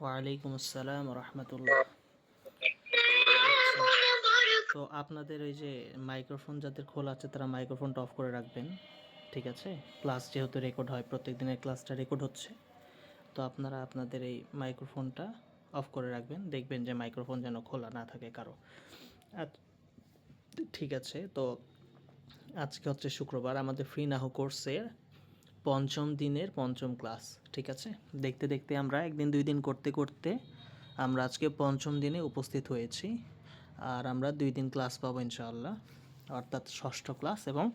ওয়ালাইকুম আসসালাম রহমতুল্লাহ। আচ্ছা, তো আপনাদের ওই যে মাইক্রোফোন যাদের খোলা আছে তারা মাইক্রোফোনটা অফ করে রাখবেন, ঠিক আছে? ক্লাস যেহেতু রেকর্ড হয়, প্রত্যেক দিনের ক্লাসটা রেকর্ড হচ্ছে, তো আপনারা আপনাদের এই মাইক্রোফোনটা অফ করে রাখবেন, দেখবেন যে মাইক্রোফোন যেন খোলা না থাকে কারো। আচ্ছা, ঠিক আছে। তো আজকে হচ্ছে শুক্রবার, আমাদের ফ্রি নাহু কোর্সের পঞ্চম দিনের পঞ্চম ক্লাস, ঠিক আছে? দেখতে দেখতে আমরা একদিন দুই দিন করতে করতে আমরা আজকে পঞ্চম দিনে উপস্থিত হয়েছি। আর আমরা 2 দিন ক্লাস পাবো ইনশাআল্লাহ, অর্থাৎ ষষ্ঠ ক্লাস এবং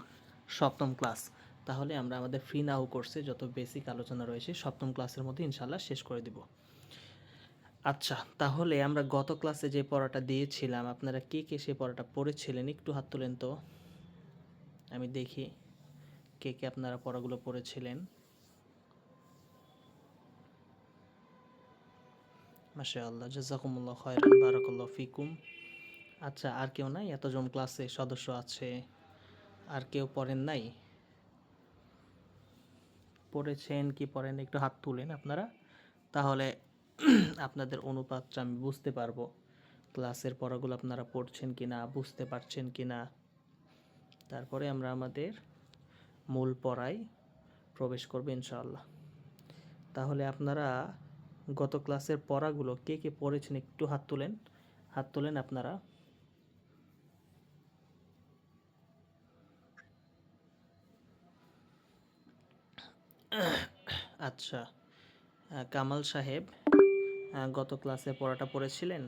সপ্তম ক্লাস। তাহলে আমরা আমাদের ফ্রি নাও কোর্সে যত বেসিক আলোচনা রয়েছে সপ্তম ক্লাসের মধ্যে ইনশাআল্লাহ শেষ করে দিব। আচ্ছা, তাহলে আমরা গত ক্লাসে যে পড়াটা দিয়েছিলাম, আপনারা কে কে সেই পড়াটা পড়েছিলেন একটু হাত তোলেন তো, আমি দেখি কে কে আপনারা পড়াগুলো পড়েছিলেন। মাশাআল্লাহ, জাযাকুমুল্লাহ খায়রান, বারাকাল্লাহু ফিকুম। আচ্ছা, আর কেউ নাই? এতজন ক্লাসে সদস্য আছে, আর কেউ পড়েন নাই? পড়েছেন কি পড়েন একটু হাত তুলেন আপনারা, তাহলে আপনাদের অনুপাতটা আমি বুঝতে পারবো ক্লাসের পড়াগুলো আপনারা পড়ছেন কি না, বুঝতে পারছেন কি না। তারপরে আমরা আমাদের মূল পড়ায় প্রবেশ করবো ইনশাআল্লাহ। তাহলে আপনারা গত ক্লাসের পড়াগুলো কে কে পড়েছেন একটু হাত তুলেন, হাত তোলেন আপনারা। আচ্ছা, কামাল সাহেব গত ক্লাসে পড়াটা পড়েছিলেন?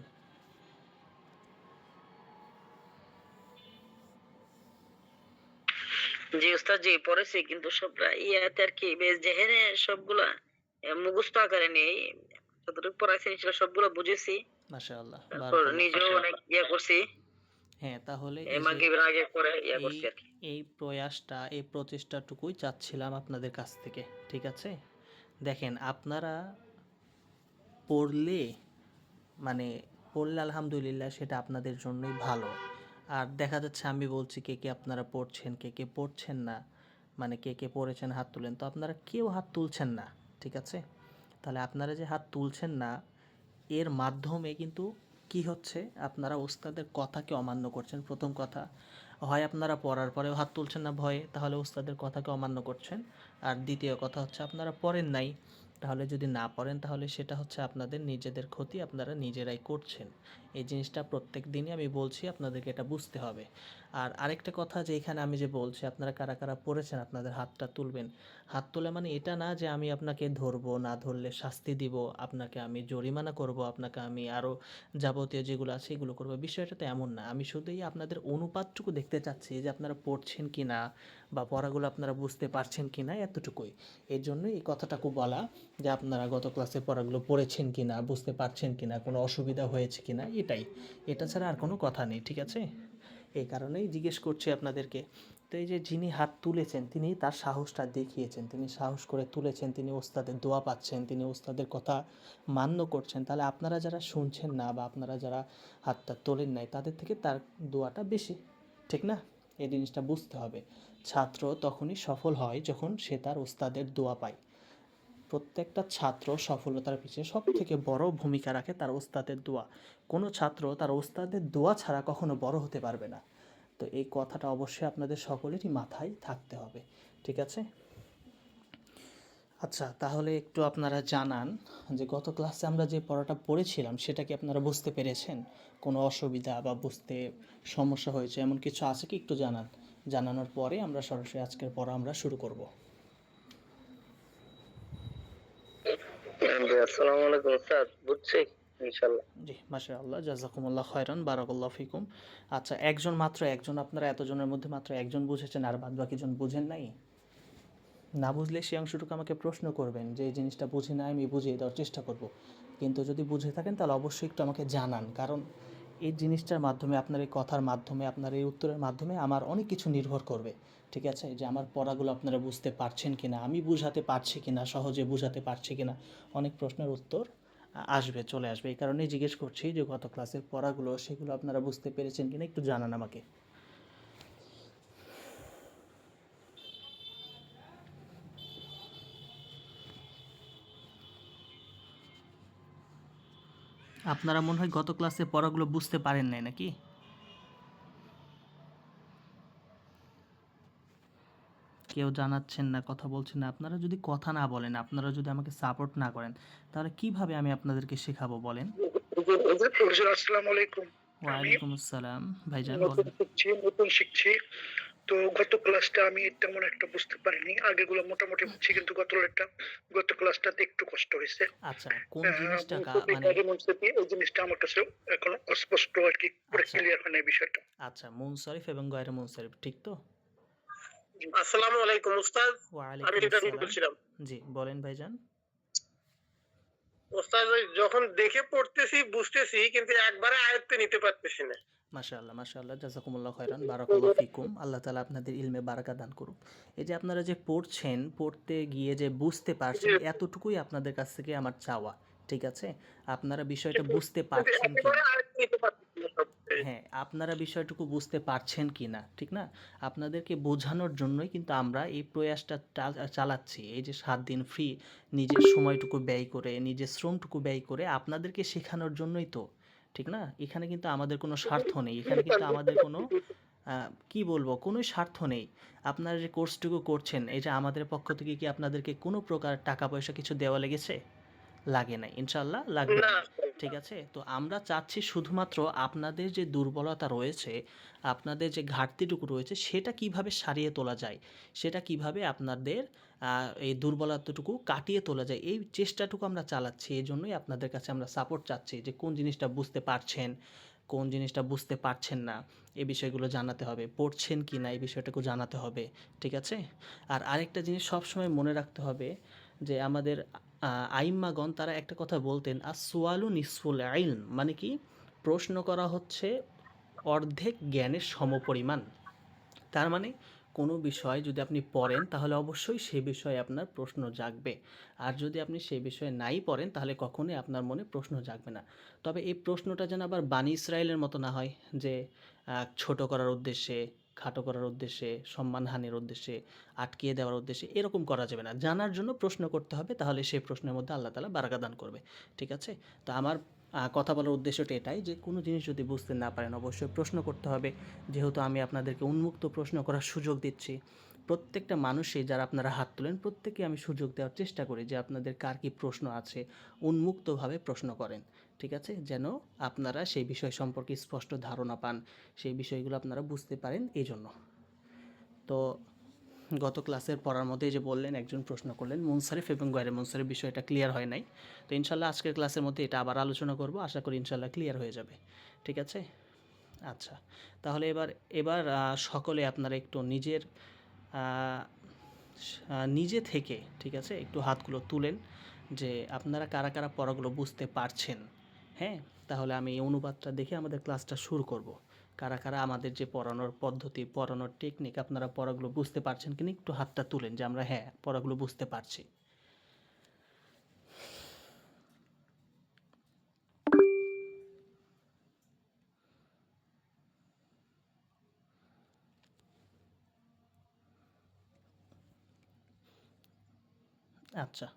জি উস্তাদ, জি পড়েছি, কিন্তু সব ইয়াতে আর কি বেশ জেহেনে সবগুলা মুখস্থ আকারে নেই। যতটুকু পড়াইছি সেটা সবগুলো বুঝেছি। মাশাআল্লাহ, তারপর বারাকাল্লাহ নিজেও ফিকুম। অনেক ইয়ে করছি, হ্যাঁ, তাহলে এই যে মাগরিবের আগে পরে ইয়া এই করছি আর কি। এই প্রয়াসটা, এই প্রচেষ্টাটুকুই চাচ্ছিলাম আপনাদের কাছ থেকে, ঠিক আছে? দেখেন, আপনারা পড়লে মানে পড়লে আলহামদুলিল্লাহ সেটা আপনাদের জন্যই ভালো। আর দেখা যাচ্ছে আমি বলছি কে কে আপনারা পড়ছেন, কে কে পড়ছেন না, মানে কে কে পড়েছেন হাত তুলেন, তো আপনারা কেউ হাত তুলছেন না, ঠিক আছে? তাহলে আপনারা যে হাত তুলছেন না, এর মাধ্যমে কিন্তু কি হচ্ছে, আপনারা ওস্তাদের কথাকে অমান্য করছেন। প্রথম কথা, হয় আপনারা পড়ার পরেও হাত তুলছেন না ভয়ে, তাহলে ওস্তাদের কথাকে অমান্য করছেন। আর দ্বিতীয় কথা হচ্ছে আপনারা পড়েন নাই, তাহলে যদি না পড়েন তাহলে সেটা হচ্ছে আপনাদের নিজেদের ক্ষতি, আপনারা নিজেরাই করছেন। এই জিনিসটা প্রত্যেক দিনই আমি বলছি, আপনাদেরকে এটা বুঝতে হবে। আর আরেকটা কথা, যে এখানে আমি যে বলছি আপনারা কারা কারা পড়েছেন আপনাদের হাতটা তুলবেন। হাত তোলা মানে এটা না যে আমি আপনাকে ধরবো, না ধরলে শাস্তি দিব, আপনাকে আমি জরিমানা করব, আপনাকে আমি আরও যাবতীয় যেগুলো আছে এগুলো করবো, বিষয়টা তো এমন না। আমি শুধুই আপনাদের অনুপাতটুকু দেখতে চাচ্ছি যে আপনারা পড়ছেন কি না, বা পড়াগুলো আপনারা বুঝতে পারছেন কি না, এতটুকুই। এর জন্যই এই কথাটাকে বলা, যে আপনারা গত ক্লাসে পড়াগুলো পড়েছেন কি না, বুঝতে পারছেন কি না, কোনো অসুবিধা হয়েছে কি না, এটাই। এটা ছাড়া আর কোনো কথা নেই, ঠিক আছে? এই কারণেই জিজ্ঞেস করছি আপনাদেরকে। তো এই যে যিনি হাত তুলেছেন তিনি তার সাহসটা দেখিয়েছেন, তিনি সাহস করে তুলেছেন, তিনি ওস্তাদের দোয়া পাচ্ছেন, তিনি ওস্তাদের কথা মান্য করছেন। তাহলে আপনারা যারা শুনছেন না, বা আপনারা যারা হাতটা তোলেন নাই, তাদের থেকে তার দোয়াটা বেশি, ঠিক না? এই জিনিসটা বুঝতে হবে। ছাত্র তখনই সফল হয় যখন সে তার ওস্তাদের দোয়া পায়। প্রত্যেকটা ছাত্র সফলতার পিছনে সব থেকে বড় ভূমিকা রাখে তার ওস্তাদের দোয়া। কোনো ছাত্র তার ওস্তাদের দোয়া ছাড়া কখনো বড় হতে পারবে না। তো এই কথাটা অবশ্যই আপনাদের সকলেরই মাথায় থাকতে হবে, ঠিক আছে? আচ্ছা, তাহলে একটু আপনারা জানান যে গত ক্লাসে আমরা যে পড়াটা পড়েছিলাম সেটা কি আপনারা বুঝতে পেরেছেন? কোনো অসুবিধা বা বুঝতে সমস্যা হয়েছে এমন কিছু আছে কি একটু জানান। জানানোর পরে আমরা সরাসরি আজকের পড়া আমরা শুরু করব। আসসালামু আলাইকুম উস্তাদ, বুঝছি ইনশাআল্লাহ। জি, মাশাআল্লাহ, জাযাকুমুল্লাহ খায়রান, বারাকাল্লাহু ফিকুম। আচ্ছা, একজন মাত্র একজন, আপনারা এতজনের মধ্যে মাত্র একজন বুঝেছেন, আর বাদ বাকিজন বুঝেন নাই? না বুঝলে সেই অংশটুকু আমাকে প্রশ্ন করবেন যে এই জিনিসটা বুঝি না, আমি বুঝিয়ে দেওয়ার চেষ্টা করব। কিন্তু যদি বুঝে থাকেন তাহলে অবশ্যই একটু আমাকে জানান, কারণ এই জিনিসটার মাধ্যমে, আপনার এই কথার মাধ্যমে, আপনার এই উত্তরের মাধ্যমে আমার অনেক কিছু নির্ভর করবে, ঠিক আছে? যে আমার পড়াগুলো আপনারা বুঝতে পারছেন কি না, আমি বুঝাতে পারছি কি না, সহজে বুঝাতে পারছি কি না, অনেক প্রশ্নের উত্তর আসবে, চলে আসবে। এই কারণেই জিজ্ঞেস করছি যে গত ক্লাসের পড়াগুলো সেগুলো আপনারা বুঝতে পেরেছেন কি না একটু জানান আমাকে। আপনারা মনে হয় গত ক্লাসে পড়াগুলো বুঝতে পারেন নাই নাকি? কেউ জানাচ্ছেন না, কথা বলছেন না। আপনারা যদি কথা না বলেন, আপনারা যদি আমাকে সাপোর্ট না করেন, তাহলে কিভাবে আমি আপনাদেরকে শেখাবো বলেন? হুজুর আসসালামু আলাইকুম। আমি ওয়ালাইকুম আসসালাম। ভাইজান নতুন বলেন। শিখছি। তো গত ক্লাসটা আমি তেমন একটা বুঝতে পারিনি। আগেগুলো মোটামুটি বুঝছি, কিন্তু গত ক্লাসটাতে একটু কষ্ট হইছে। আচ্ছা, কোন জিনিসটা মানে মুনসিফি এই জিনিসটা আমার কাছে এখনো অস্পষ্ট আরকি, পুরো আচ্ছা, ক্লিয়ার হয় নাই বিষয়টা। আচ্ছা, মুনসারিফ এবং গয়রে মুনসারিফ, ঠিক তো? আসসালামু আলাইকুম উস্তাদ। আমি ওয়ালাইকুম রিটার্ন আসসালাম। বলছিলাম। জি, বলেন ভাইজান। উস্তাদ ওই যখন দেখে পড়তেছি বুঝতেছি, কিন্তু একবারে আয়ত্তে নিতে পারতেছি না। মাশাআল্লাহ, মাশাআল্লাহ, জাযাকুমুল্লাহ খাইরান, বারাকাল্লাহু ফিকুম। আল্লাহ তাআলা আপনাদের ইলমে বারাকা দান করুক। এই যে আপনারা যে পড়ছেন, পড়তে গিয়ে যে বুঝতে পারছেন, জি, এতটুকুই আপনাদের কাছ থেকে আমার চাওয়া। ঠিক আছে? আপনারা বিষয়টা কিন্তু বুঝতে কিন্তু পারছেন একেবারে কিনা? আয়ত্তে নিতে পারতেছি না সবটাই। হ্যাঁ, আপনারা বিষয়টুকু বুঝতে পারছেন কিনা, ঠিক না? আপনাদেরকে বোঝানোর জন্যই কিন্তু আমরা এই প্রয়াসটা চালাচ্ছি। এই যে ৭ দিন ফ্রি, নিজের সময়টুকু ব্যয় করে, নিজের শ্রমটুকু ব্যয় করে আপনাদেরকে শেখানোর জন্যই তো, ঠিক না? এখানে কিন্তু আমাদের কোনো স্বার্থ নেই। এখানে কিন্তু আমাদের কোনো কি বলবো? কোনোই স্বার্থ নেই। আপনারা যে কোর্সটুকু করছেন, এই যে আমাদের পক্ষ থেকে কি আপনাদেরকে কোনো প্রকার টাকা-পয়সা কিছু দেওয়া লেগেছে? লাগে নাই। ইনশাআল্লাহ লাগবেও না, না। ঠিক আছে? তো আমরা চাচ্ছি শুধুমাত্র আপনাদের যে দুর্বলতা রয়েছে, আপনাদের যে ঘাটতিটুকু রয়েছে, সেটা কিভাবে সারিয়ে তোলা যায়, সেটা কিভাবে আপনাদের এই দুর্বলতাটুকু কাটিয়ে তোলা যায়, এই চেষ্টাটুকু আমরা চালাচ্ছি। এজন্যই আপনাদের কাছে আমরা সাপোর্ট চাচ্ছি যে কোন জিনিসটা বুঝতে পারছেন, কোন জিনিসটা বুঝতে পারছেন না, এই বিষয়গুলো জানাতে হবে। পড়ছেন কি না, এই বিষয়টাকেও জানাতে হবে। ঠিক আছে? আর আরেকটা জিনিস সবসময় মনে রাখতে হবে যে আমাদের আইম্মাগণ তারা একটা কথা বলতেন, আসওয়ালু নিসফুল ইলম, মানে কি, প্রশ্ন করা হচ্ছে অর্ধেক জ্ঞানের সমপরিমাণ। তার মানে কোনো বিষয় যদি আপনি পড়েন তাহলে অবশ্যই সে বিষয়ে আপনার প্রশ্ন জাগবে। আর যদি আপনি সেই বিষয়ে নাই পড়েন তাহলে কখনোই আপনার মনে প্রশ্ন জাগবে না। তবে এই প্রশ্নটা যেন আবার বানি ইসরায়েলের মতো না হয় যে ছোট করার উদ্দেশ্যে, খাটো করার উদ্দেশ্যে, সম্মানহানির উদ্দেশ্যে, আটকিয়ে দেওয়ার উদ্দেশ্যে, এরকম করা যাবে না। জানার জন্য প্রশ্ন করতে হবে, তাহলে সেই প্রশ্নের মধ্যে আল্লাহ তাআলা বারাকা দান করবে। ঠিক আছে? তো আমার কথা বলার উদ্দেশ্যটা এটাই যে কোনো জিনিস যদি বুঝতে না পারেন অবশ্যই প্রশ্ন করতে হবে। যেহেতু আমি আপনাদেরকে উন্মুক্ত প্রশ্ন করার সুযোগ দিচ্ছি, প্রত্যেকটা মানুষই যারা আপনারা হাত তোলেন প্রত্যেককে আমি সুযোগ দেওয়ার চেষ্টা করি যে আপনাদের কার কী প্রশ্ন আছে উন্মুক্তভাবে প্রশ্ন করেন। ঠিক আছে? যেন আপনারা সেই বিষয় সম্পর্কে স্পষ্ট ধারণা পান, সেই বিষয়গুলো আপনারা বুঝতে পারেন এই জন্য। তো গত ক্লাসের পড়ার মধ্যে যে বললেন একজন প্রশ্ন করলেন মুনসারিফ এবং গয়রে মুনসারিফ, বিষয়টা ক্লিয়ার হয় নাই। তো ইনশাল্লাহ আজকের ক্লাসের মধ্যে এটা আবার আলোচনা করব, আশা করি ইনশাল্লাহ ক্লিয়ার হয়ে যাবে। ঠিক আছে? আচ্ছা, তাহলে এবার সকলে আপনারা একটু নিজের নিজে থেকে, ঠিক আছে, একটু হাতগুলো তুলেন যে আপনারা কারা কারা পড়াগুলো বুঝতে পারছেন। হ্যাঁ, তাহলে আমি এই অনুবাদটা দেখে আমাদের ক্লাসটা শুরু করব। কারা কারা আমাদের যে পড়ানোর পদ্ধতি, পড়ানোর টেকনিক, আপনারা পড়াগুলো বুঝতে পারছেন কিনা একটু হাতটা তুলেন যে আমরা হ্যাঁ পড়াগুলো বুঝতে পারছি। আচ্ছা,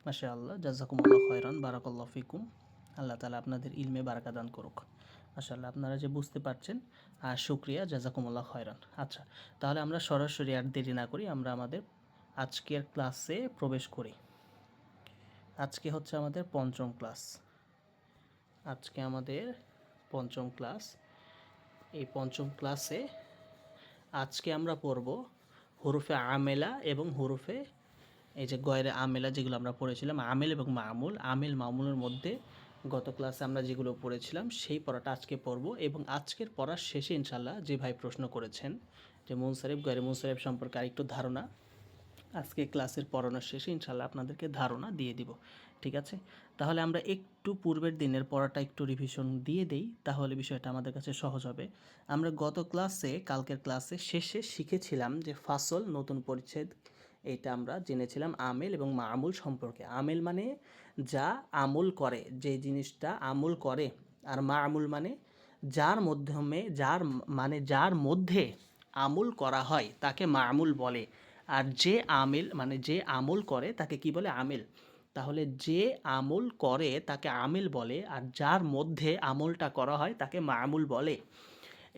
মাশাআল্লাহ, জাযাকুমুল্লাহ খায়রান, বারাকাল্লাহু ফিকুম। আল্লাহ তাআলা আপনাদের ইলমে বারাকা দান করুক। মাশাআল্লাহ, আপনারা যে বুঝতে পারছেন শুকরিয়া, জাযাকুমুল্লাহ খায়রান। আচ্ছা, তাহলে আমরা সরাসরি আর দেরি না করি, আমরা আমাদের আজকের ক্লাসে প্রবেশ করি। আজকে হচ্ছে আমাদের পঞ্চম ক্লাস। আজকে আমাদের পঞ্চম ক্লাস। এই পঞ্চম ক্লাসে আজকে আমরা পড়ব হুরুফে আমেলা এবং হুরুফে এই যে গয়রে আমেলা, যেগুলো আমরা পড়েছিলাম আমেল এবং মামুল। আমেল মামুলের মধ্যে গত ক্লাসে আমরা যেগুলো পড়েছিলাম সেই পড়াটা আজকে পড়ব, এবং আজকের পড়ার শেষে ইনশাল্লাহ যে ভাই প্রশ্ন করেছেন যে মুনসারিফ গয়রে মুনসারিফ সম্পর্কে আরেকটু ধারণা, আজকে ক্লাসের পড়ানোর শেষে ইনশাল্লাহ আপনাদেরকে ধারণা দিয়ে দিব। ঠিক আছে? তাহলে আমরা একটু পূর্বের দিনের পড়াটা একটু রিভিশন দিয়ে দেই, তাহলে বিষয়টা আমাদের কাছে সহজ হবে। আমরা গত ক্লাসে, কালকের ক্লাসে শেষে শিখেছিলাম যে ফাসল, নতুন পরিচ্ছেদ, এইটা আমরা জেনেছিলাম আমেল এবং মামুল সম্পর্কে। আমেল মানে যা আমল করে, যে জিনিসটা আমল করে, আর মামুল মানে যার মাধ্যমে, যার মধ্যে আমল করা হয় তাকে মামুল বলে। আর যে আমেল মানে যে আমল করে তাকে কি বলে? আমেল। তাহলে যে আমল করে তাকে আমিল বলে, আর যার মধ্যে আমলটা করা হয় তাকে মামুল বলে।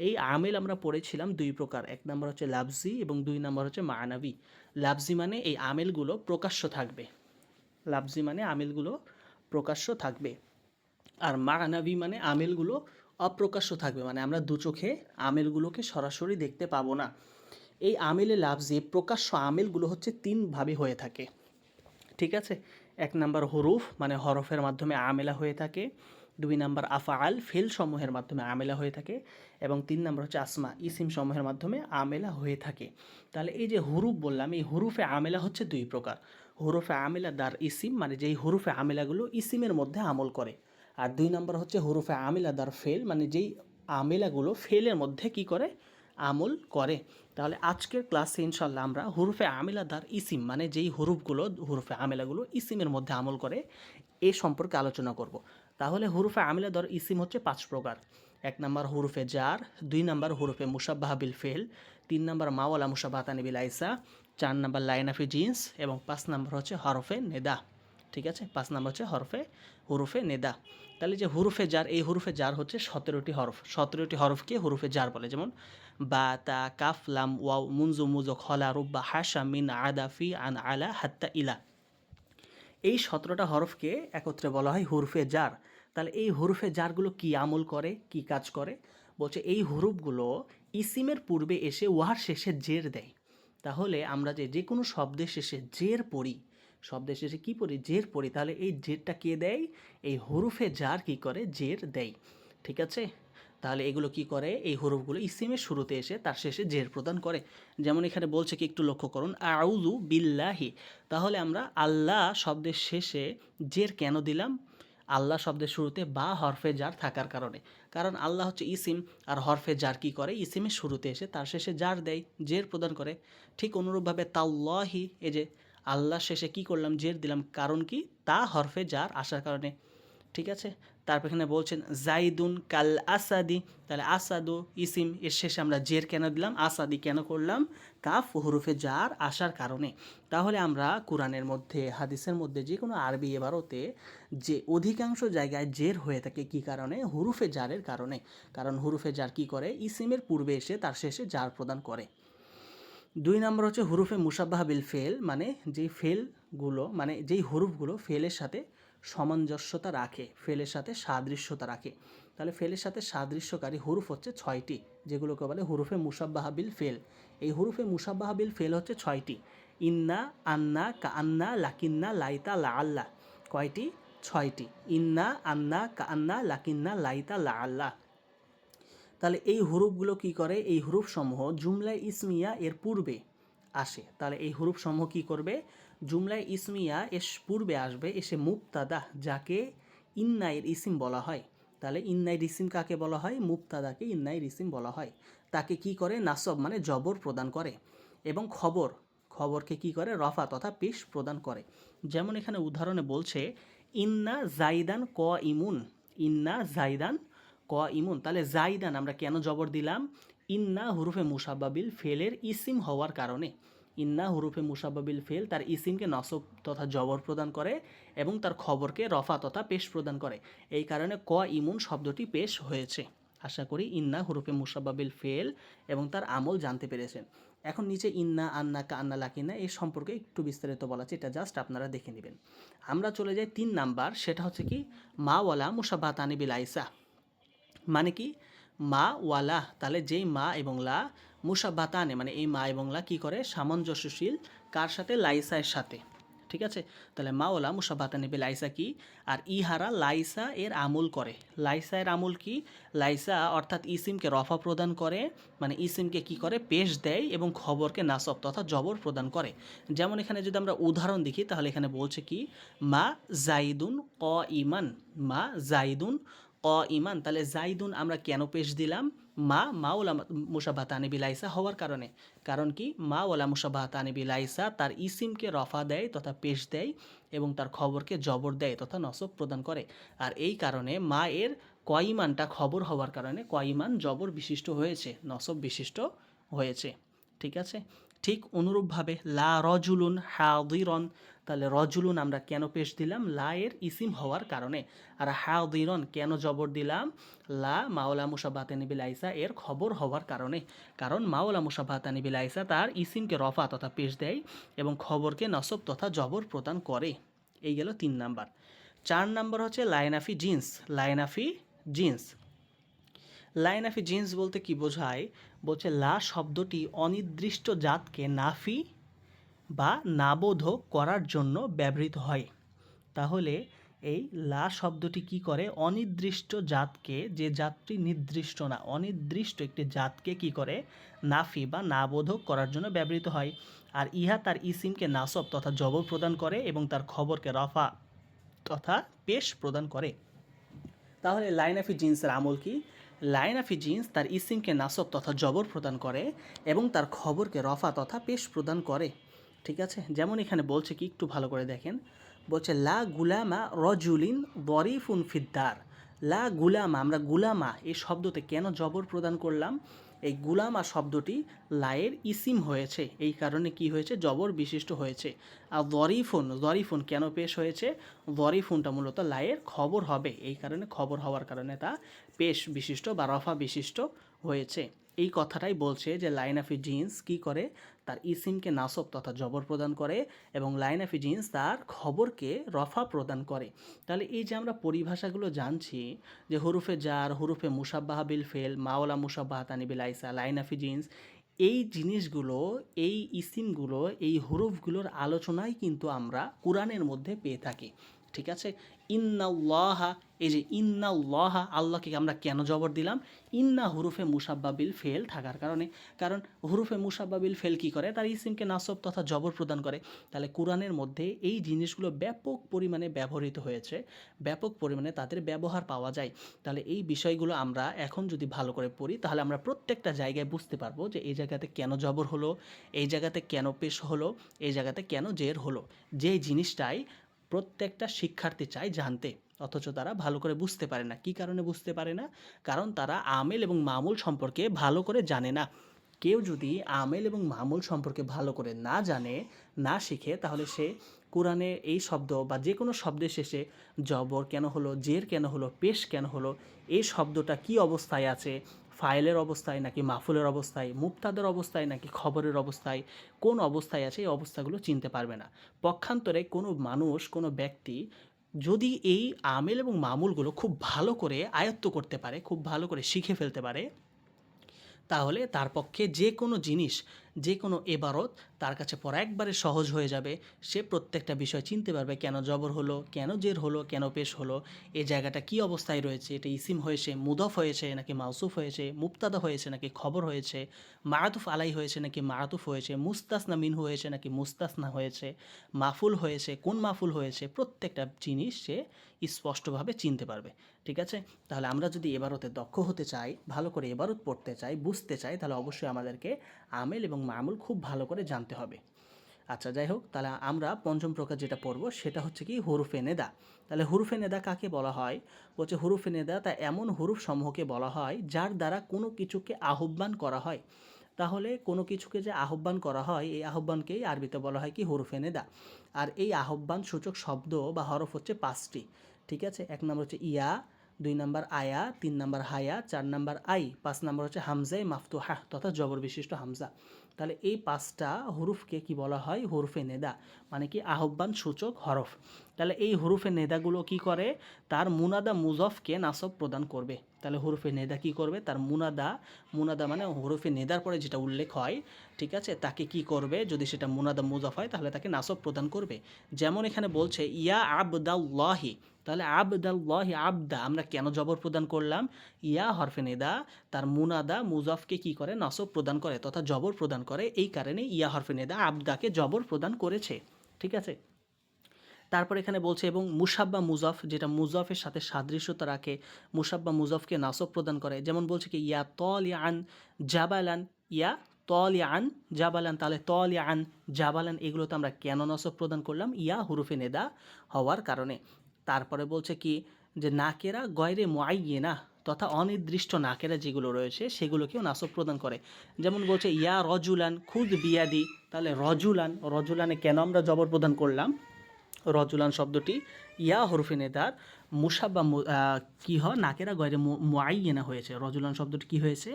এই আমিল আমরা পড়েছিলাম দুই প্রকার, এক নম্বর হচ্ছে লাফজি এবং দুই নম্বর হচ্ছে মানাবি। লাফজি মানে এই আমিলগুলো প্রকাশ্য থাকবে, লাফজি মানে আমিলগুলো প্রকাশ্য থাকবে, আর মানাবি মানে আমিলগুলো অপ্রকাশ্য থাকবে, মানে আমরা দু চোখে আমিলগুলোকে সরাসরি দেখতে পাবো না। এই আমিলে লাফজি প্রকাশ্য আমিলগুলো হচ্ছে তিনভাবে হয়ে থাকে, ঠিক আছে। এক নাম্বার হুরুফ মানে হরফের মাধ্যমে আমেলা হয়ে থাকে, দুই নাম্বার আফআল ফেল সমূহের মাধ্যমে আমেলা হয়ে থাকে, এবং তিন নাম্বার হচ্ছে আসমা ইসিম সমূহের মাধ্যমে আমেলা হয়ে থাকে। তাহলে এই যে হুরুফ বললাম, এই হুরুফে আমেলা হচ্ছে দুই প্রকার। হুরুফে আমেলা দার ইসিম মানে যেই হুরুফে আমেলাগুলো ইসিমের মধ্যে আমল করে, আর দুই নাম্বার হচ্ছে হুরুফে আমেলা দার ফেল মানে যেই আমেলাগুলো ফেলের মধ্যে কি করে, আমল করে। তাহলে আজকের ক্লাসে ইনশাল্লাহ আমরা হুরুফে আমেলা দার ইসিম মানে যেই হুরুফগুলো হুরুফে আমেলাগুলো ইসিমের মধ্যে আমল করে এ সম্পর্কে আলোচনা করব। তাহলে হুরুফে আমেলা দার ইসিম হচ্ছে পাঁচ প্রকার। এক নম্বর হুরুফে জার, দুই নম্বর হুরুফে মুসাব্বাহ বিল ফেল, তিন নম্বর মাওয়ালা মুসাবাহাতানি বিল আইসা, চার নম্বর লাইনাফি জিন্স, এবং পাঁচ নম্বর হচ্ছে হরফে নেদা। ঠিক আছে, পাঁচ নম্বর হচ্ছে হুরুফে নেদা। তাহলে যে হুরুফে জার, এই হুরুফে জার হচ্ছে 17টি হরফ, 17টি হরফকে হুরুফে জার বলে। যেমন বা, তা, কাফ, লাম, ওয়াও, মুনজু, মুজো, খলা, রুব্বা, হাসা, মিন, আদা, ফি, আন, আলা, হাত্তা, ইলা। এই 17টা হরফকে একত্রে বলা হয় হুরফে জার। তাহলে এই হুরফে জারগুলো কি আমল করে, কি কাজ করে? বলছে এই হুরুফগুলো ইসিমের পূর্বে এসে ওয়ার শেষে জের দেয়। তাহলে আমরা যে কোনো শব্দের শেষে জের পড়ি, শব্দের শেষে কি পড়ি, জের পড়ি, তাহলে এই জেরটা কে দেয়? এই হুরুফে জার কি করে, জের দেয়। ঠিক আছে, তাহলে এগুলো কি করে, এই হরফগুলো ইসিমের শুরুতে এসে তার শেষে জের প্রদান করে। যেমন এখানে বলছে কি, একটু লক্ষ্য করুন, আউযু বিল্লাহি। তাহলে আমরা আল্লাহ শব্দের শেষে জের কেন দিলাম? আল্লাহ শব্দের শুরুতে বা হরফে জার থাকার কারণে। কারণ আল্লাহ হচ্ছে ইসিম, আর হরফে জার কি করে, ইসিমের শুরুতে এসে তার শেষে জার দেয়, জের প্রদান করে। ঠিক অনুরূপভাবে তাল্লাহি, এই যে আল্লাহ শেষে কি করলাম, জের দিলাম, কারণ কি, তা হরফে জার আসার কারণে। ঠিক আছে, তারপর এখানে বলছেন জাইদুন কাল আসাদি, তাহলে আসাদু ইসিম, এর শেষে আমরা জের কেন দিলাম, আসাদি কেন করলাম, কাফ হুরুফে জার আসার কারণে। তাহলে আমরা কোরআনের মধ্যে, হাদিসের মধ্যে, যে কোনো আরবি এবারতে যে অধিকাংশ জায়গায় জের হয়ে থাকে কি কারণে, হুরুফে জারের কারণে। কারণ হুরুফে জার কি করে, ইসিমের পূর্বে এসে তার শেষে জার প্রদান করে। দুই নম্বর হচ্ছে হুরুফে মুসাব্বাহ বিল ফেল, মানে যেই ফেলগুলো, মানে যেই হুরুফগুলো ফেলের সাথে সামঞ্জস্যতা রাখে, ফেলের সাথে সাদৃশ্যতা রাখে। তাহলে ফেলের সাথে সাদৃশ্যকারী হুরুফ হচ্ছে 6টি, যেগুলোকে বলে হুরুফে মুসাব্বাহ বিল ফেল। এই হুরুফে মুসাব্বাহ বিল ফেল হচ্ছে 6টি। ইন্না, আন্না, কান্না, লাকিন্না, লাইতা, লাআল্লা। কয়টি? 6টি। ইন্না, আন্না, কান্না, লাকিন্না, লাইতা, লাআল্লা। তাহলে এই হুরুফগুলো কি করে, এই হুরুফসমূহ জুমলায় ইসমিয়া এর পূর্বে আসে। তাহলে এই হুরুফসমূহ কি করবে, জুমলায় ইসমিয়া এর পূর্বে আসবে, এসে মুবতাদা, যাকে ইন্নাইর ইসিম বলা হয়। তাহলে ইন্নাইর ইসিম কাকে বলা হয়, মুবতাদাকে ইন্নাইর ইসিম বলা হয়। তাকে কি করে, নাসব মানে জবর প্রদান করে, এবং খবরকে কি করে, রফা তথা পেশ প্রদান করে। যেমন এখানে উদাহরণে বলছে ইন্না জাইদান ক ইমুন, ইন্না জাইদান ক ইমুন। তাহলে জাইদান আমরা কেন জবর দিলাম, ইন্না হুরুফে মুসাব্বাবিল ফেলের ইসিম হওয়ার কারণে। ইন্না হুরুফে মুসাব্বাবিল ফেল তার ইসিমকে নসব তথা জবর প্রদান করে, এবং তার খবরকে রফা তথা পেশ প্রদান করে। এই কারণে ক ইমুন শব্দটি পেশ হয়েছে। আশা করি ইন্না হুরুফে মুসাব্বাবিল ফেল এবং তার আমল জানতে পেরেছেন। এখন নিচে ইন্না, আন্না, কান্না, লাকিন্না এই সম্পর্কে একটু বিস্তারিত বলা আছে, এটা জাস্ট আপনারা দেখে নেবেন। আমরা চলে যাই 3 নাম্বার, সেটা হচ্ছে কি মাওয়ালা মুসাব্বাহাতানি বিল আইসা। মানে কি, মা ওয়ালা, তাহলে যেই মা এবং লা মুসাব্বাতানে মানে এই মা এবং লা কী করে, সামঞ্জস্যশীল, কার সাথে, লাইসার সাথে। ঠিক আছে, তাহলে মা ওলা মুসাব্বাতানে বে লাইসা কি, আর ইহারা লাইসা এর আমল করে। লাইসা এর আমল কি, লাইসা অর্থাৎ ইসিমকে রফা প্রদান করে, মানে ইসিমকে কি করে, পেশ দেয়, এবং খবরকে নাসব তথা জবর প্রদান করে। যেমন এখানে যদি আমরা উদাহরণ দেখি, তাহলে এখানে বলছে কি মা জাইদুন ক ইমান, মা জাইদুন ক ইমান। তাহলে জাইদুন আমরা কেন পেশ দিলাম, মাওলা মুসাব্বাতানি বিলাইসা হওয়ার কারণে। কারণ কি, মাওলা মুসাব্বাতানি বিলাইসা তার ইসিমকে রফা দেয় তথা পেশ দেয়, এবং তার খবরকে জবর দেয় তথা নসব প্রদান করে। আর এই কারণে মা এর কয়মানটা খবর হওয়ার কারণে কয়মান জবর বিশিষ্ট হয়েছে, নসব বিশিষ্ট হয়েছে। ঠিক আছে, ঠিক অনুরূপভাবে লা রজুলুন হাদিরন, তাহলে রজুলুন আমরা কেন পেশ দিলাম? লা এর ইসিম হওয়ার কারণে। আর হাদিরন কেন জবর দিলাম? লা মাওলা মুসাবাহাতানি বিল আইসা এর খবর হওয়ার কারণে। কারণ মাওলা মুসাবাহাতানি বিল আইসা তার ইসিমকে রফা তথা পেশ দেয় এবং খবরকে নসব তথা জবর প্রদান করে। এই গেল 3 নাম্বার। 4 নাম্বার হচ্ছে লাইনাফি জিন্স। লাইনাফি জিন্স, লাইনাফি জিন্স বলতে কি বোঝায়? বলছে লা শব্দটি অনির্দিষ্ট জাতকে নাফি বা নাবোধক করার জন্য ব্যবহৃত হয়। তাহলে এই লা শব্দটি কি করে? অনির্দিষ্ট জাতকে, যে জাতটি নির্দিষ্ট না, অনির্দিষ্ট একটি জাতকে কি করে? নাফি বা নাবোধক করার জন্য ব্যবহৃত হয়। আর ইহা তার ইসিমকে নাসব তথা জবর প্রদান করে এবং তার খবরকে রফা তথা পেশ প্রদান করে। তাহলে লাইনাফি জিন্সের আমল কি? লাইনাফি জিন্স তার ইসিমকে নাসব তথা জবর প্রদান করে এবং তার খবরকে রফা তথা পেশ প্রদান করে। ঠিক আছে, যেমন এখানে বলছে কি, একটু ভালো করে দেখেন। বলছে লা গুলামা রজুলিন দরিফুন ফিদ্দার। লা গুলামা, আমরা গুলামা এই শব্দতে কেন জবর প্রদান করলাম? এই গুলামা শব্দটি লায়ের ইসিম হয়েছে, এই কারণে কি হয়েছে? জবর বিশিষ্ট হয়েছে। আর দরিফুন কেন পেশ হয়েছে? দরিফুনটা মূলত লায়ের খবর হবে, এই কারণে খবর হওয়ার কারণে তা পেশ বিশিষ্ট বা রফা বিশিষ্ট হয়েছে। এই কথাটাই বলছে যে লাইনাফি জিন্স কি করে? তার ইসিমকে নাসব তথা জবর প্রদান করে এবং লাইনাফি জিন্স তার খবরকে রফা প্রদান করে। তাহলে এই যে আমরা পরিভাষাগুলো জানছি যে হুরুফে জার, হুরুফে মুসাব্বাহা বিল ফেল, মাওলা মুসাব্বাহাতানি বিল আইসা, লাইনাফি জিন্স, এই জিনিসগুলো, এই ইসিমগুলো, এই হুরুফগুলোর আলোচনাই কিন্তু আমরা কোরআনের মধ্যে পেয়ে থাকি। ঠিক আছে, ইন্নাল্লাহা, এই যে ইন্নাল্লাহা, আল্লাহকে আমরা কেন জবর দিলাম? ইন্না হুরুফে মুসাব্বা বিল ফেল থাকার কারণে। কারণ হুরুফে মুসাব্বা বিল ফেল কী করে? তার ইসিমকে নাসব তথা জবর প্রদান করে। তাহলে কোরআনের মধ্যে এই জিনিসগুলো ব্যাপক পরিমাণে ব্যবহৃত হয়েছে, ব্যাপক পরিমাণে তাদের ব্যবহার পাওয়া যায়। তাহলে এই বিষয়গুলো আমরা এখন যদি ভালো করে পড়ি তাহলে আমরা প্রত্যেকটা জায়গায় বুঝতে পারবো যে এই জায়গাতে কেন জবর হলো, এই জায়গাতে কেন পেশ হলো, এই জায়গাতে কেন জের হলো। যেই জিনিসটাই প্রত্যেকটা শিক্ষার্থী চায় জানতে, অথচ তারা ভালো করে বুঝতে পারে না। কী কারণে বুঝতে পারে না? কারণ তারা আমেল এবং মামুল সম্পর্কে ভালো করে জানে না। কেউ যদি আমেল এবং মামুল সম্পর্কে ভালো করে না জানে, না শিখে, তাহলে সে কোরআনে এই শব্দ বা যে কোনো শব্দের শেষে জবর কেন হলো, জের কেন হলো, পেশ কেন হলো, এই শব্দটা কি অবস্থায় আছে, ফাইলের অবস্থায় নাকি মাফুলের অবস্থায়, মুবতাদার অবস্থায় নাকি খবরের অবস্থায়, কোন অবস্থায় আছে, এই অবস্থাগুলো চিনতে পারবে না। পক্ষান্তরে কোনো মানুষ, কোনো ব্যক্তি যদি এই আমেল এবং মামুলগুলো খুব ভালো করে আয়ত্ত করতে পারে, খুব ভালো করে শিখে ফেলতে পারে, তাহলে তার পক্ষে যে কোনো জিনিস, যে কোনো এবারত তার কাছে পড়া একবারে সহজ হয়ে যাবে। সে প্রত্যেকটা বিষয় চিনতে পারবে, কেন জবর হলো, কেন জের হলো, কেন পেশ হলো, এই জায়গাটা কি অবস্থায় রয়েছে, এটা ইসিম হয়েছে, মুদফ হয়েছে নাকি মাউসুফ হয়েছে, মুবতাদা হয়েছে নাকি খবর হয়েছে, মারাতুফ আলাই হয়েছে নাকি মারাতুফ হয়েছে, মুস্তাসনা মিনহু হয়েছে নাকি মুস্তাসনা হয়েছে, মাফুল হয়েছে, কোন মাফুল হয়েছে, প্রত্যেকটা জিনিস সে স্পষ্টভাবে চিনতে পারবে। ঠিক আছে, তাহলে আমরা যদি এবারতে দক্ষ হতে চাই, ভালো করে এবারত পড়তে চাই, বুঝতে চাই, তাহলে অবশ্যই আমাদেরকে আমেল এবং মামুল খুব ভালো করে জানতে হবে। আচ্ছা, যাই হোক, তাহলে আমরা পঞ্চম প্রকার যেটা পড়ব সেটা হচ্ছে কি হুরুফে নেদা। তাহলে হুরুফে নেদা কাকে বলা হয়? বলছে হুরুফে নেদা তা এমন হুরুফ সমূহকে বলা হয় যার দ্বারা কোনো কিছুকে আহ্বান করা হয়। তাহলে কোনো কিছুকে যে আহ্বান করা হয়, এই আহ্বানকেই আরবিতে বলা হয় কি? হুরুফে নেদা। আর এই আহ্বান সূচক শব্দ বা হরফ হচ্ছে 5টি। ঠিক আছে, 1 নম্বর হচ্ছে ইয়া, 2 নম্বর আয়া, 3 নম্বর হায়া, 4 নম্বর আই, 5 নম্বর হচ্ছে হামজায় মাফতুহা তথা জবর বিশিষ্ট হামজা। তাহলে এই 5টা হুরুফকে কি বলা হয়? হুরুফে নেদা, মানে কি আহ্বান সূচক হরফ। তাহলে এই হুরুফে নেদাগুলো কি করে? তার মুনাদা মুজফকে নাসব প্রদান করবে। তাহলে হুরুফে নেদা কি করবে? তার মুনাদা মানে হুরুফে নেদার পরে যেটা উল্লেখ হয়, ঠিক আছে, তাকে কি করবে? যদি সেটা মুনাদা মুজফ হয় তাহলে তাকে নাসব প্রদান করবে। যেমন এখানে বলছে ইয়া আবদাল্লাহি, তাহলে আবদাল্লাহি, আবদা আমরা কেন জবর প্রদান করলাম? ইয়া হরফে নেদা তার মুনাদা মুজফকে কি করে? নাসব প্রদান করে তথা জবর প্রদান করে, এই কারণে ইয়া হরফে নেদা আবদাকে জবর প্রদান করেছে। ঠিক আছে, তারপর এখানে বলছে এবং মুসাব্বা মুজফ, যেটা মুজফের সাথে সাদৃশ্যতা রাখে, মুসাব্বা মুজফকে নাসব প্রদান করে। যেমন বলছে কি ইয়া তলিআন জাবালান, ইয়া তলিআন জাবালান, তাহলে তলিআন জাবালান এগুলোতে আমরা কেন নাসব প্রদান করলাম? ইয়া হুরুফে নেদা হওয়ার কারণে। তারপরে বলছে কি যে নাকেরা গয়রে মুআইয়্যিনা তথা অনির্দিষ্ট নাকেরা যেগুলো রয়েছে সেগুলোকেও নাসব প্রদান করে। যেমন বলছে ইয়া রজুলান খুদ বিয়াদি, তাহলে রজুলানে কেন আমরা জবর প্রদান করলাম? রজুলান শব্দটি ইয়া হরফে নেদার মুসাব্বা কী হয় নাকেরা গয়রে মুআইয়ানা হয়েছে। রজুলান শব্দটি কী হয়েছে?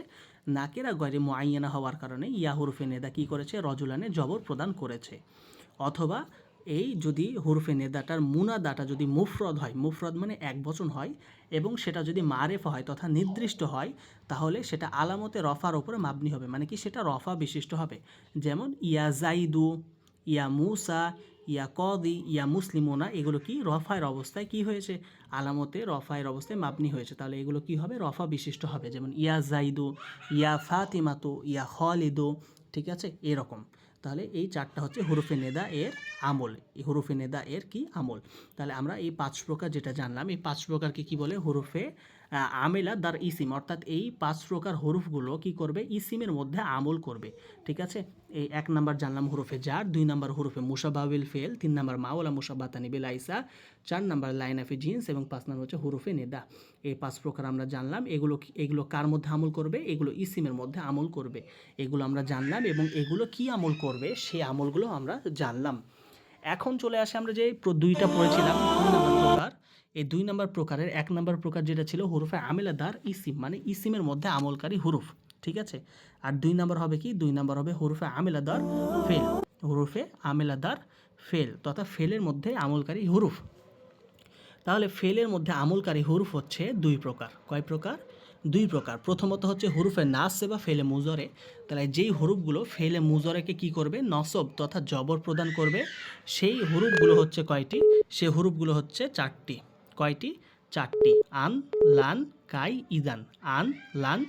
নাকেরা গয়রে মুআইয়ানা হওয়ার কারণে ইয়া হরফে নেদা কী করেছে? রজুলানে জবর প্রদান করেছে। অথবা এই যদি হরফে নেদাটার মুনাদাটা যদি মুফরদ হয়, মুফরদ মানে এক বচন হয়, এবং সেটা যদি মারেফা হয় তথা নির্দিষ্ট হয়, তাহলে সেটা আলামতে রফার ওপরে মাবনি হবে, মানে কি সেটা রফা বিশিষ্ট হবে। যেমন ইয়া জাইদু, ইয়া মুসা, ইয়া কদি, ইয়া মুসলিমোনা, এগুলো কি রফায়ের অবস্থায় কি হয়েছে? আলামতে রফায়ের অবস্থায় মাবনি হয়েছে, তাহলে এগুলো কি হবে? রফা বিশিষ্ট হবে। যেমন ইয়া জাইদু, ইয়া ফাতিমাতু, ইয়া খালিদু, ঠিক আছে, এরকম। তাহলে এই চারটা হচ্ছে হুরুফে নেদা এর আমল। এই হুরুফে নেদা এর কি আমল? তাহলে আমরা এই 5 প্রকার যেটা জানলাম, এই 5 প্রকারকে কি বলে? হুরুফে আমেলা দার ইসিম, অর্থাৎ এই 5 প্রকার হরুফগুলো কি করবে? ইসিমের মধ্যে আমল করবে, ঠিক আছে। এই 1 নাম্বার জানলাম হুরুফে জার, 2 নাম্বার হুরুফে মুশাব্বাবিল ফেল, 3 নাম্বার মাওলা মুশাব্বাতানি বিল আইসা, 4 নাম্বার লাইন অফ জিন্স, এবং 5 নাম্বার হচ্ছে হুরুফে নেদা। এই 5 প্রকার আমরা জানলাম। এগুলো কার মধ্যে আমল করবে? এগুলো ইসিমের মধ্যে আমল করবে, এগুলো আমরা জানলাম। এবং এগুলো কি আমল করবে সেই আমলগুলো আমরা জানলাম। এখন চলে আসে আমরা যে 2টা পড়েছিলাম 2 নাম্বার প্রকার। এই 2 নাম্বার প্রকারের 1 নাম্বার প্রকার যেটা ছিল হুরুফে আমেলাদার ইসিম, মানে ইসিমের মধ্যে আমলকারী হুরুফ, ঠিক আছে। আর 2 নাম্বার হবে কি? 2 নাম্বার হবে হুরুফে আমেলাদার ফেল, হুরুফে আমেলাদার ফেল তথা ফেলের মধ্যে আমলকারী হুরুফ। তাহলে ফেলের মধ্যে আমলকারী হুরুফ হচ্ছে 2 প্রকার। কয় প্রকার? 2 প্রকার। প্রথমত হচ্ছে হুরুফে নাসে বা ফেলে মুজরে। তাহলে যেই হুরুফগুলো ফেলে মুজরেকে কি করবে? নসব তথা জবর প্রদান করবে, সেই হুরুফগুলো হচ্ছে কয়টি? সেই হুরুফগুলো হচ্ছে 4টি। কয়টি? 4টি। আন, লান, কাই, ইদান। আন, লান,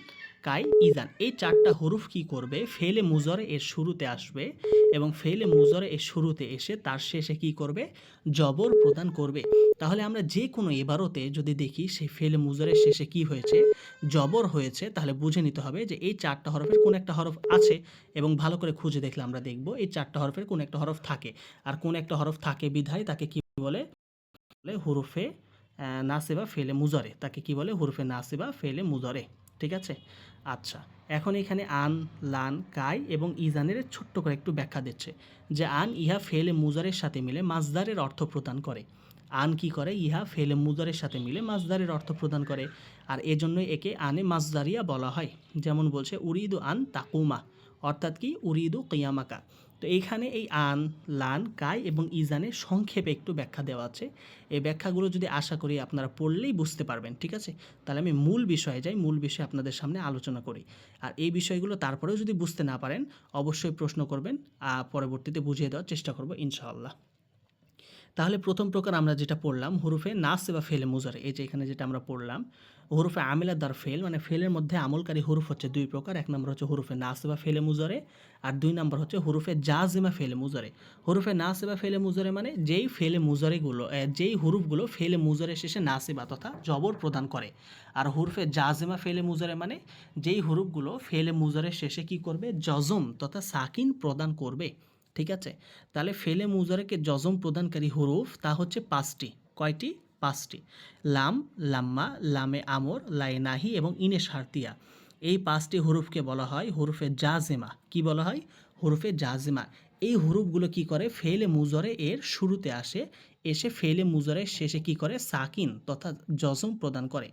কাই, ইদান। এই 4টা হুরুফ কি করবে? ফেলে মুজরে এর শুরুতে আসবে, এবং ফেলে মুজরে এর শুরুতে এসে তার শেষে কি করবে? জবর প্রদান করবে। তাহলে আমরা যে কোনো ইবারতে যদি দেখি সেই ফেলে মুজরের শেষে কি হয়েছে? জবর হয়েছে, তাহলে বুঝে নিতে হবে যে এই 4টা হরফের কোন একটা হরফ আছে, এবং ভালো করে খুঁজে দেখলে আমরা দেখব এই 4টা হরফের কোন একটা হরফ থাকে। আর কোন একটা হরফ থাকে বিধায় তাকে কি বলে? হুরুফে নাসিবা ফেলে মুজরে। তাকে কি বলে? হুরুফে নাসিবা ফেলে মুজরে, ঠিক আছে। আচ্ছা, এখন এখানে আন, লান, কাই এবং ইজানের ছোট্ট করে একটু ব্যাখ্যা দিচ্ছে যে আন ইহা ফেলে মুজারের সাথে মিলে মাজদারের অর্থ প্রদান করে। আন কি করে? ইহা ফেলে মুজারের সাথে মিলে মাজদারের অর্থ প্রদান করে, আর এজন্যই একে আনে মাজদারিয়া বলা হয়। যেমন বলছে উরিদু আন তাকুমা, অর্থাৎ কি? উরিদু কিয়ামাকা। তো এইখানে এই আন, লান, কাই এবং ইজানের সংক্ষেপে একটু ব্যাখ্যা দেওয়া আছে। এই ব্যাখ্যাগুলো যদি আশা করি আপনারা পড়লেই বুঝতে পারবেন, ঠিক আছে। তাহলে আমি মূল বিষয়ে যাই, মূল বিষয়ে আপনাদের সামনে আলোচনা করি। আর এই বিষয়গুলো তারপরেও যদি বুঝতে না পারেন অবশ্যই প্রশ্ন করবেন, পরবর্তীতে বুঝিয়ে দেওয়ার চেষ্টা করব ইনশাআল্লাহ। তাহলে প্রথম প্রকার আমরা যেটা পড়লাম হুরুফে নাস বা ফেলে মুজারে, এই যে এখানে যেটা আমরা পড়লাম হুরুফে আমেলা দার ফেল, মানে ফেলের মধ্যে আমলকারী হুরুফ হচ্ছে 2 প্রকার। 1 নম্বর হচ্ছে হুরুফে নাস বা ফেলে মুজারে, আর 2 নম্বর হচ্ছে হুরুফে জাজিমা ফেলে মুজারে। হুরুফে নাস বা ফেলে মুজারে মানে যেই ফেলে মুজারেগুলো, যেই হুরুফগুলো ফেলে মুজারে শেষে নাসিবা তথা জবর প্রদান করে। আর হুরুফে জাজিমা ফেলে মুজারে মানে যেই হুরুফগুলো ফেলে মুজারের শেষে কি করবে? জজম তথা সাকিন প্রদান করবে, ঠিক আছে। তাহলে ফেলে মুজারেকে জজম প্রদানকারী হুরুফ তা হচ্ছে 5টি। কয়টি? 5টি। লাম, লাম্মা, লামে আমর, লাই নাহি এবং ইনে শারতিয়া। এই 5টি হুরুফকে বলা হয় হুরুফে জাজেমা। কি বলা হয়? হুরুফে জাজেমা। এই হুরুফগুলো কি করে? ফেলে মুজরে এর শুরুতে আসে, এসে ফেলে মুজরের শেষে কি করে? সাকিন তথা জজম প্রদান করে।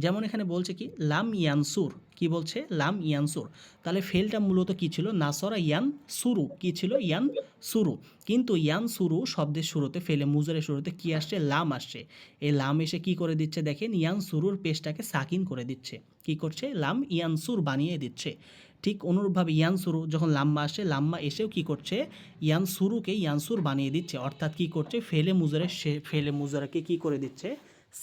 যেমন এখানে বলছে কি? লাম ইয়ানসুর। কি বলছে? লাম ইয়ানসুর। তাহলে ফেলটা মূলত কি ছিল? নাসরা ইয়ান সুরু। কি ছিল? ইয়ান সুরু। কিন্তু ইয়ান সুরু শব্দের শুরুতে ফেলে মুজরের শুরুতে কি আসছে? লাম আসছে। এই লাম এসে কি করে দিচ্ছে? দেখেন, ইয়ান সুরুর পেশটাকে সাকিন করে দিচ্ছে। কি করছে? লাম ইয়ানসুর বানিয়ে দিচ্ছে। ঠিক অনুরূপভাবে ইয়ান সুরু যখন লাম্মা আসে, লাম্মা এসেও কি করছে? ইয়ান সুরুকে ইয়ানসুর বানিয়ে দিচ্ছে। অর্থাৎ কি করছে? ফেলে মুজরাকে কি করে দিচ্ছে?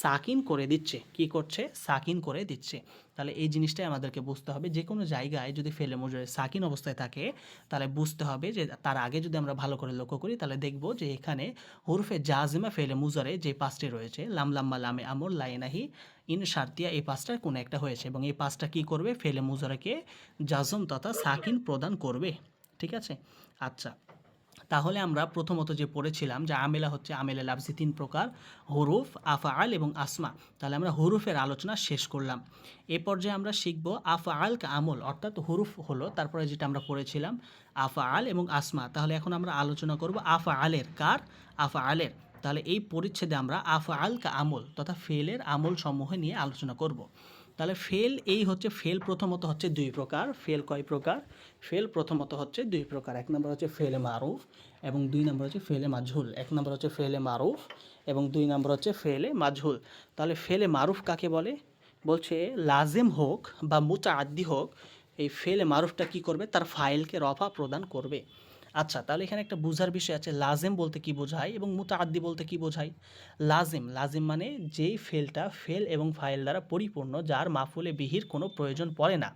সাকিন করে দিচ্ছে। কি করছে? সাকিন করে দিচ্ছে। তাহলে এই জিনিসটাই আমাদেরকে বুঝতে হবে। যে কোনো জায়গায় যদি ফেলে মুজরে সাকিন অবস্থায় থাকে তাহলে বুঝতে হবে যে তার আগে যদি আমরা ভালো করে লক্ষ্য করি তাহলে দেখব যে এখানে হুরফে জাজিমা ফেলে মুজারে যে 5টি রয়েছে, লাম, লাম্মা, লামে আমর, লাইনাহি, ইন শারতিয়া, এই 5টার কোনো একটা হয়েছে, এবং এই 5টা কি করবে? ফেলে মুজারাকে জাজম তথা সাকিন প্রদান করবে, ঠিক আছে। আচ্ছা, তাহলে আমরা প্রথমত যে পড়েছিলাম যে আমেলা হচ্ছে আমেলা লাফজি 3 প্রকার, হুরুফ, আফআল এবং আসমা। তাহলে আমরা হুরুফের আলোচনা শেষ করলাম। এ পর্যায়ে আমরা শিখব আফআল কা আমল, অর্থাৎ হুরুফ হলো তারপরে যেটা আমরা পড়েছিলাম আফআল এবং আসমা। তাহলে এখন আমরা আলোচনা করব আফআলের। কার? আফআলের। তাহলে এই পরিচ্ছেদে আমরা আফআল কা আমল তথা ফেলের আমল সমূহ নিয়ে আলোচনা করব। তাহলে ফেল এই হচ্ছে ফেল প্রথমত হচ্ছে দুই প্রকার। ফেল কয় প্রকার? ফেল প্রথমত হচ্ছে দুই প্রকার। এক নম্বর হচ্ছে ফেলে মারুফ এবং দুই নম্বর হচ্ছে ফেলে মাজহুল। এক নম্বর হচ্ছে ফেলে মারুফ এবং দুই নম্বর হচ্ছে ফেলে মাজহুল। তাহলে ফেলে মারুফ কাকে বলে? বলছে লাজেম হোক বা মুতাআদ্দি হোক, এই ফেলে মারুফটা কি করবে? তার ফাইলকে রফা প্রদান করবে। আচ্ছা, তাহলে এখানে একটা বুঝার বিষয় আছে, লাজেম বলতে কি বোঝায় এবং মুতাআদ্দি বলতে কি বোঝায়। লাজিম মানে যেই ফেলটা ফেল এবং ফাইল দ্বারা পরিপূর্ণ, যার মাফুলে বিহির কোনো প্রয়োজন পড়ে না,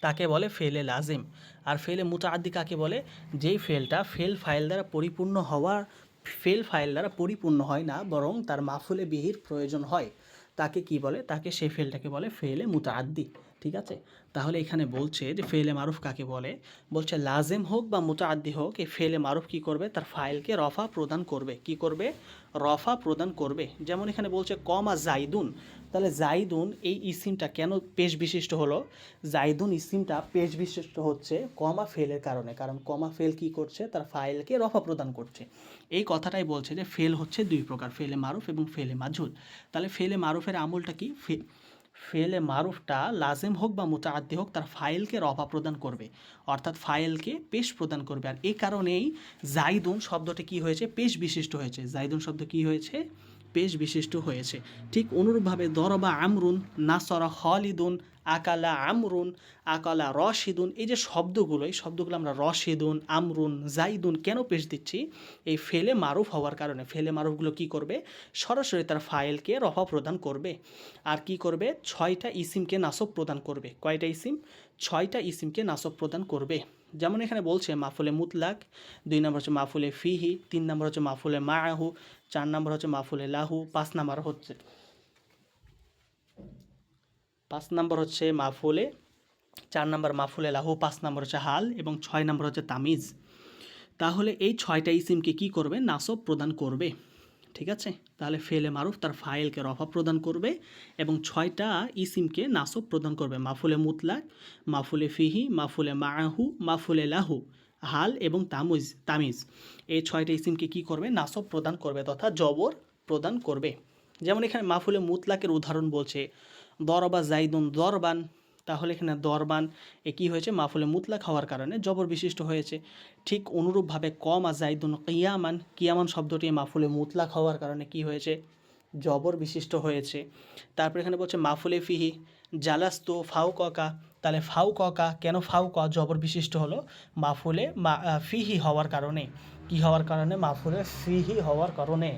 তাকে বলে ফেলে লাজিম। আর ফেলে মুতাআদ্দি কাকে বলে? যেই ফেলটা ফেল ফাইল দ্বারা পরিপূর্ণ ফেল ফাইল দ্বারা পরিপূর্ণ হয় না, বরং তার মাফুলে বিহির প্রয়োজন হয়, তাকে কি বলে? তাকে সেই ফেলটাকে বলে ফেলে মুতাআদ্দি। ঠিক আছে, তাহলে এখানে বলছে যে ফেলে মারুফ কাকে বলে? বলছে লাজেম হোক বা মুতাআদ্দি হোক, এই ফেলে মারুফ কি করবে? তার ফাইলকে রফা প্রদান করবে। কি করবে? রফা প্রদান করবে। যেমন এখানে বলছে কমা জাইদুন, তাহলে জাইদুন এই ইসিমটা কেন পেশ বিশিষ্ট হলো? জাইদুন ইসিমটা পেশ বিশিষ্ট হচ্ছে কমা ফেলের কারণে, কারণ কমা ফেল কি করছে? তার ফাইলকে রফা প্রদান করছে। এই কথাটাই বলছে যে ফেল হচ্ছে দুই প্রকার, ফেলে মারুফ এবং ফেলে মাজহুল। তাহলে ফেলে মারুফের আমলটা কি? ফেলে মারুফটা লাজেম হোক বা মুতাআদ্দি হোক, তার ফাইলকে রফা প্রদান করবে, অর্থাৎ ফাইলকে পেশ প্রদান করবে। আর এই কারণেই জাইদুন শব্দটি কি হয়েছে? পেশ বিশিষ্ট হয়েছে। জাইদুন শব্দ কি হয়েছে? পেশ বিশিষ্ট হয়েছে। ঠিক অনুরূপভাবে দরবা আমরুন, নাসরা খালিদুন, আকালা আমরুন, আকালা রশিদুন, এই যে শব্দগুলো, এই শব্দগুলো আমরা রশিদুন, আমরুন, জাইদুন কেন পেশ দিচ্ছি? এই ফেলে মারুফ হওয়ার কারণে। ফেলে মারুফগুলো কি করবে? সরাসরি তার ফাইলকে রফা প্রদান করবে। আর কি করবে? 6টা ইসিমকে নাসব প্রদান করবে। কয়টা ইসিম? 6টা ইসিমকে নাসব প্রদান করবে। যেমন এখানে বলছে মাফুলে মুতলাক, 2 নম্বর হচ্ছে মাফুলে ফিহি, 3 নম্বর হচ্ছে মাফুলে মাআহু, 4 নম্বর হচ্ছে মাফুলে লাহু, 5 নম্বর হচ্ছে মাফুলে 4 নম্বর মাফুলে লাহু, 5 নম্বর হচ্ছে হাল এবং 6 নম্বর হচ্ছে তামিজ। তাহলে এই 6টা ইসিমকে কি করবে? নাসব প্রদান করবে। ঠিক আছে, তাহলে ফেলে মারুফ তার ফাইলকে রফা প্রদান করবে এবং 6টা ইসিমকে নাসব প্রদান করবে। মাফুলে মুতলাক, মাফুলে ফিহি, মাফুলে মাআহু, মাফুলে লাহু, হাল এবং তামিজ। এই 6টা ইসিমকে কি করবে? নাসব প্রদান করবে তথা জবর প্রদান করবে। যেমন এখানে মাফুলে মুতলাকের উদাহরণ বলছে দরবা জাইদুন দরবান, তাহলে এখানে দরবান এ কী হয়েছে? মাফুলে মুতলাক হওয়ার কারণে জবর বিশিষ্ট হয়েছে। ঠিক অনুরূপভাবে কমা জাইদুন কিয়ামান, কিয়ামান শব্দটি মাফুলে মুতলাক হওয়ার কারণে কি হয়েছে? জবর বিশিষ্ট হয়েছে। তারপর এখানে বলছে মাফুলে ফিহি জালাস্তু ফাউ ককা, তাহলে ফাউ ককা কেন ফাউ ক জবর বিশিষ্ট হলো? মাফুলে ফিহি হওয়ার কারণে। কি হওয়ার কারণে? মাফুলে ফিহি হওয়ার কারণে।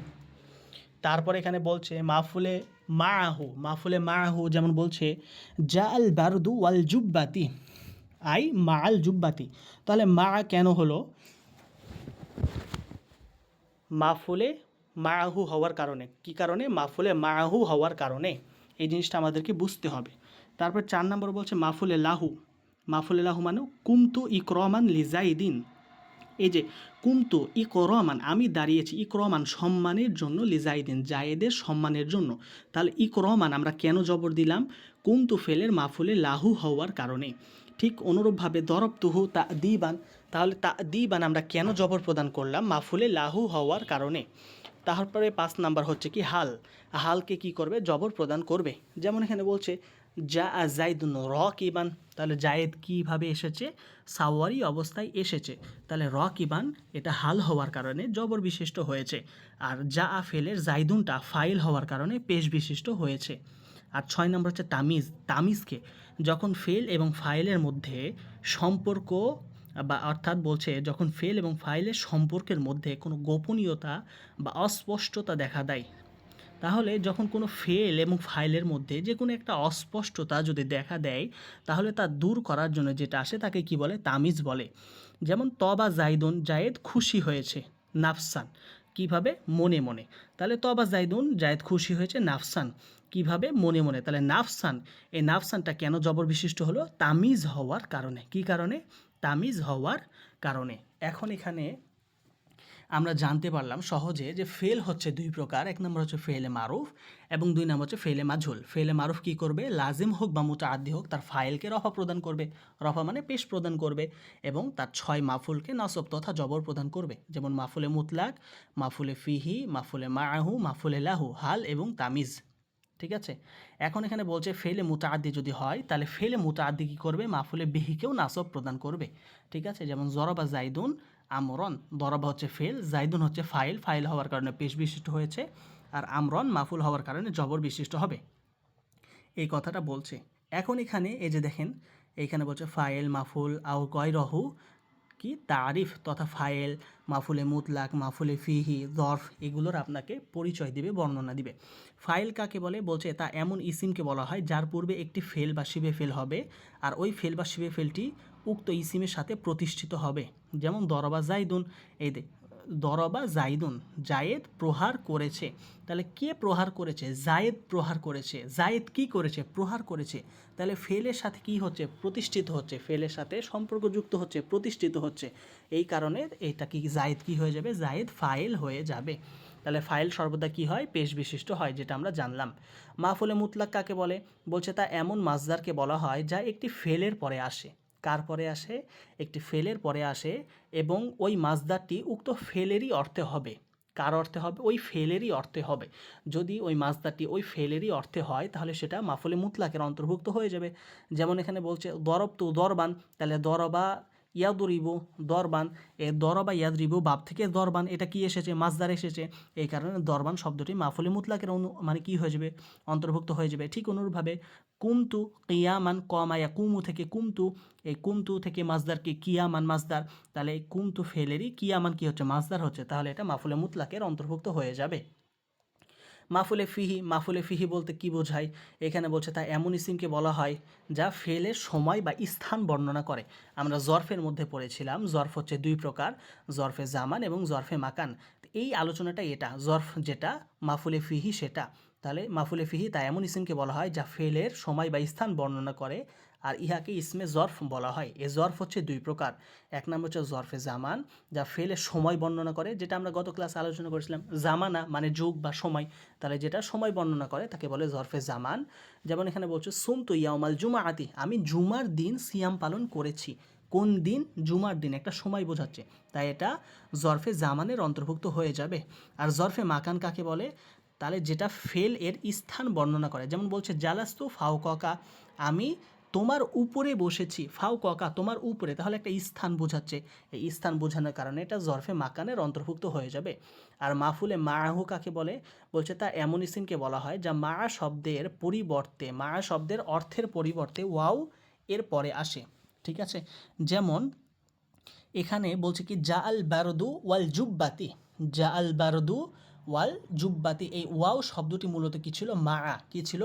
তারপর এখানে বলছে মাফুলে মাআহু, যেমন বলছে জা আল বারদু ওয়াল জুব্বাতি, আই মা আল জুব্বাতি। তাহলে মা কেন হলো? মাফুলে মাআহু হওয়ার কারণে। কি কারণে? মাফুলে মাআহু হওয়ার কারণে। এই জিনিসটা আমাদেরকে বুঝতে হবে। তারপর 4 নম্বর বলছে মাফুলে লাহু মানে কুমতু ইকরামান লিজাইদিন। এই যে কুমতু ইকরামান, আমি দাঁড়িয়েছি, ইকরামান সম্মানের জন্য, লিজাইদিন জায়েদের সম্মানের জন্য। তাহলে ইকরামান আমরা কেন জবর দিলাম? কুমতু ফেলের মাফুলে লাহু হওয়ার কারণে। ঠিক অনুরূপভাবে দরবতুহু তা'দিবান, তাহলে তা'দিবান আমরা কেন জবর প্রদান করলাম? মাফুলে লাহু হওয়ার কারণে। তারপরে 5 নাম্বার হচ্ছে কি হালকে কি করবে? জবর প্রদান করবে। যেমন এখানে বলছে জা জাইদুন রাকিবান, তাহলে জায়েদ কিভাবে এসেছে? সাওয়ারি অবস্থায় এসেছে। তাহলে রাকিবান এটা হাল হওয়ার কারণে জবর বিশিষ্ট হয়েছে। আর জা ফেলের জাইদুনটা ফাইল হওয়ার কারণে পেশ বিশিষ্ট হয়েছে। আর 6 নম্বর হচ্ছে তামিজকে যখন ফেল এবং ফাইলের মধ্যে সম্পর্ক বা অর্থাৎ বলছে যখন ফেল এবং ফাইলের সম্পর্কের মধ্যে কোনো গোপনীয়তা বা অস্পষ্টতা দেখা দেয়, তাহলে যখন কোনো ফেল এবং ফাইলের মধ্যে যে কোনো একটা অস্পষ্টতা যদি দেখা দেয়, তাহলে তা দূর করার জন্য যেটা আসে তাকে কি বলে? তামিজ বলে। যেমন তবা জাইদুন, জায়েদ খুশি হয়েছে, নাফসান কিভাবে? মনে মনে। তাহলে তবা জাইদুন, জায়েদ খুশি হয়েছে নাফসান কিভাবে? মনে মনে। তাহলে নাফসান, এই নাফসানটা কেন জবর বিশিষ্ট হলো? তামিজ হওয়ার কারণে। কি কারণে? তামিজ হওয়ার কারণে। এখন এখানে আমরা জানতে পারলাম সহজে যে ফেল হচ্ছে দুই প্রকার। এক নম্বর হচ্ছে ফেলে মারুফ এবং দুই নম্বর হচ্ছে ফেলে মাজহুল। ফেলে মারুফ কী করবে? লাজিম হোক বা মুতাআদ্দি হোক তার ফাইলকে রফা প্রদান করবে, রফা মানে পেশ প্রদান করবে, এবং তার 6 মাফুলকে নাসব তথা জবর প্রদান করবে, যেমন মাফুলে মুতলাক, মাফুলে ফিহি, মাফুলে মাআহু, মাফুলে লাহু, হাল এবং তামিজ। ঠিক আছে, এখন এখানে বলছে ফেলে মুতাআদ্দি যদি হয় তাহলে ফেলে মুতাআদ্দি কী করবে? মাফুলে বিহিকেও নাসব প্রদান করবে। ঠিক আছে, যেমন জরবা জাইদুন আমরন। দরবা হচ্ছে ফেল, জাইদুন হচ্ছে ফাইল, ফাইল হওয়ার কারণে পেশ বিশিষ্ট হয়েছে, আর আমরন মাফুল হওয়ার কারণে জবর বিশিষ্ট হবে। এই কথাটা বলছে। এখন এখানে এই যে দেখেন, এইখানে বলছে ফাইল মাফুল আও গয়রহু কি তারিফ তথা ফাইল, মাফুলে মুতলাক, মাফুলে ফিহি, জরফ, এগুলোর আপনাকে পরিচয় দিবে, বর্ণনা দিবে। ফাইল কাকে বলে? বলছে তা এমন ইসিমকে বলা হয় যার পূর্বে একটি ফেল বা শিবে ফেল হবে, আর ওই ফেল বা শিবে ফেলটি উক্ত ইসিমের সাথে প্রতিষ্ঠিত হবে। যেমন দরবা জাইদুন, এই দরবা জাইদুন, জায়েদ প্রহার করেছে। তাহলে কে প্রহার করেছে? জায়েদ প্রহার করেছে। জায়েদ কি করেছে? প্রহার করেছে। তাহলে ফেলের সাথে কি হচ্ছে? প্রতিষ্ঠিত হচ্ছে, ফেলের সাথে সম্পর্কযুক্ত হচ্ছে, প্রতিষ্ঠিত হচ্ছে। এই কারণে এটা কি জায়েদ কি হয়ে যাবে? জায়েদ ফাইল হয়ে যাবে। তাহলে ফাইল সর্বদা কি হয়? পেশ বিশিষ্ট হয়, যেটা আমরা জানলাম। মাফুলে মুতলাক কাকে বলে? বলছে তা এমন মাজদারকে বলা হয় যা একটি ফেলের পরে আসে। কার পরে আসে? একটি ফেলের পরে আসে, এবং ওই মাজদারটি উক্ত ফেলেরই অর্থে হবে। কার অর্থে হবে? ওই ফেলেরই অর্থে হবে। যদি ওই মাজদারটি ওই ফেলেরই অর্থে হয় তাহলে সেটা মাফুলে মুতলাকের অন্তর্ভুক্ত হয়ে যাবে। যেমন এখানে বলছে দরবতু দরবান, তাহলে দরবা ইয়াদরিবু দরবান, এ দরবা ইয়াদরিবু বাব থেকে দরবান, এটা কি এসেছে? মাজদার এসেছে। এই কারণে দরবান শব্দটি মাফুলে মুতলাকের মানে কি হয়ে যাবে? অন্তর্ভুক্ত হয়ে যাবে। ঠিক অনুরূপভাবে কুমতু কিয়ামান, কমায়া কুমু থেকে কুমতু, এই কুমতু থেকে মাজদার কি? কিয়ামান মাজদার, তাহলে এই কুমতু ফেলেরই কিয়ামান কি হচ্ছে? মাজদার হচ্ছে, তাহলে এটা মাফুলে মুতলাকের অন্তর্ভুক্ত হয়ে যাবে। মাফুলে ফিহি, মাফুলে ফিহি বলতে কি বোঝায়? এখানে বলছে তা এমন ইসিমকে বলা হয় যা ফেলের সময় বা স্থান বর্ণনা করে। আমরা জরফের মধ্যে পড়েছিলাম, জরফ হচ্ছে দুই প্রকার, জরফে জামান এবং জরফে মাকান। এই আলোচনাটা এটা, জরফ যেটা, মাফুলে ফিহি সেটা। তাহলে মাফুলে ফিহি তা এমন ইসিমকে বলা হয় যা ফেলের সময় বা স্থান বর্ণনা করে, আর ইহাকে ইসমে জরফ বলা হয়। এ জরফ হচ্ছে দুই প্রকার। এক নম্বর হচ্ছে জরফে জামান, যা ফেলের সময় বর্ণনা করে, যেটা আমরা গত ক্লাসে আলোচনা করেছিলাম। জামানা মানে যুগ বা সময়, তাহলে যেটা সময় বর্ণনা করে তাকে বলে জরফে জামান। যেমন এখানে বলছে সুমতু ইয়াউমাল জুমাআতি, আমি জুমার দিন সিয়াম পালন করেছি। কোন দিন? জুমার দিন, একটা সময় বোঝাচ্ছে, তাই এটা জরফে জামানের অন্তর্ভুক্ত হয়ে যাবে। আর জরফে মাকান কাকে বলে? তাহলে যেটা ফেল এর স্থান বর্ণনা করে। যেমন বলছে জালাস্তু ফাওকাকা, আমি তোমার উপরে বসেছি। ফাওকাকা তোমার উপরে, তাহলে একটা স্থান বোঝাচ্ছে। এই স্থান বোঝানোর কারণে এটা জরফে মাকানের অন্তর্ভুক্ত হয়ে যাবে। আর মাফুলে মাআহু কাকে বলে? বলছে তা এমন ইসিমকে বলা হয় যা মা শব্দের পরিবর্তে, মা শব্দের অর্থের পরিবর্তে ওয়াও এর পরে আসে। ঠিক আছে, যেমন এখানে বলছে কি জা আল বারদু ওয়াল জুব্বাতি, জা আল বারদু ওয়াল জুব্বাতি, এই ওয়াও শব্দটি মূলত কি ছিল? মা। কি ছিল?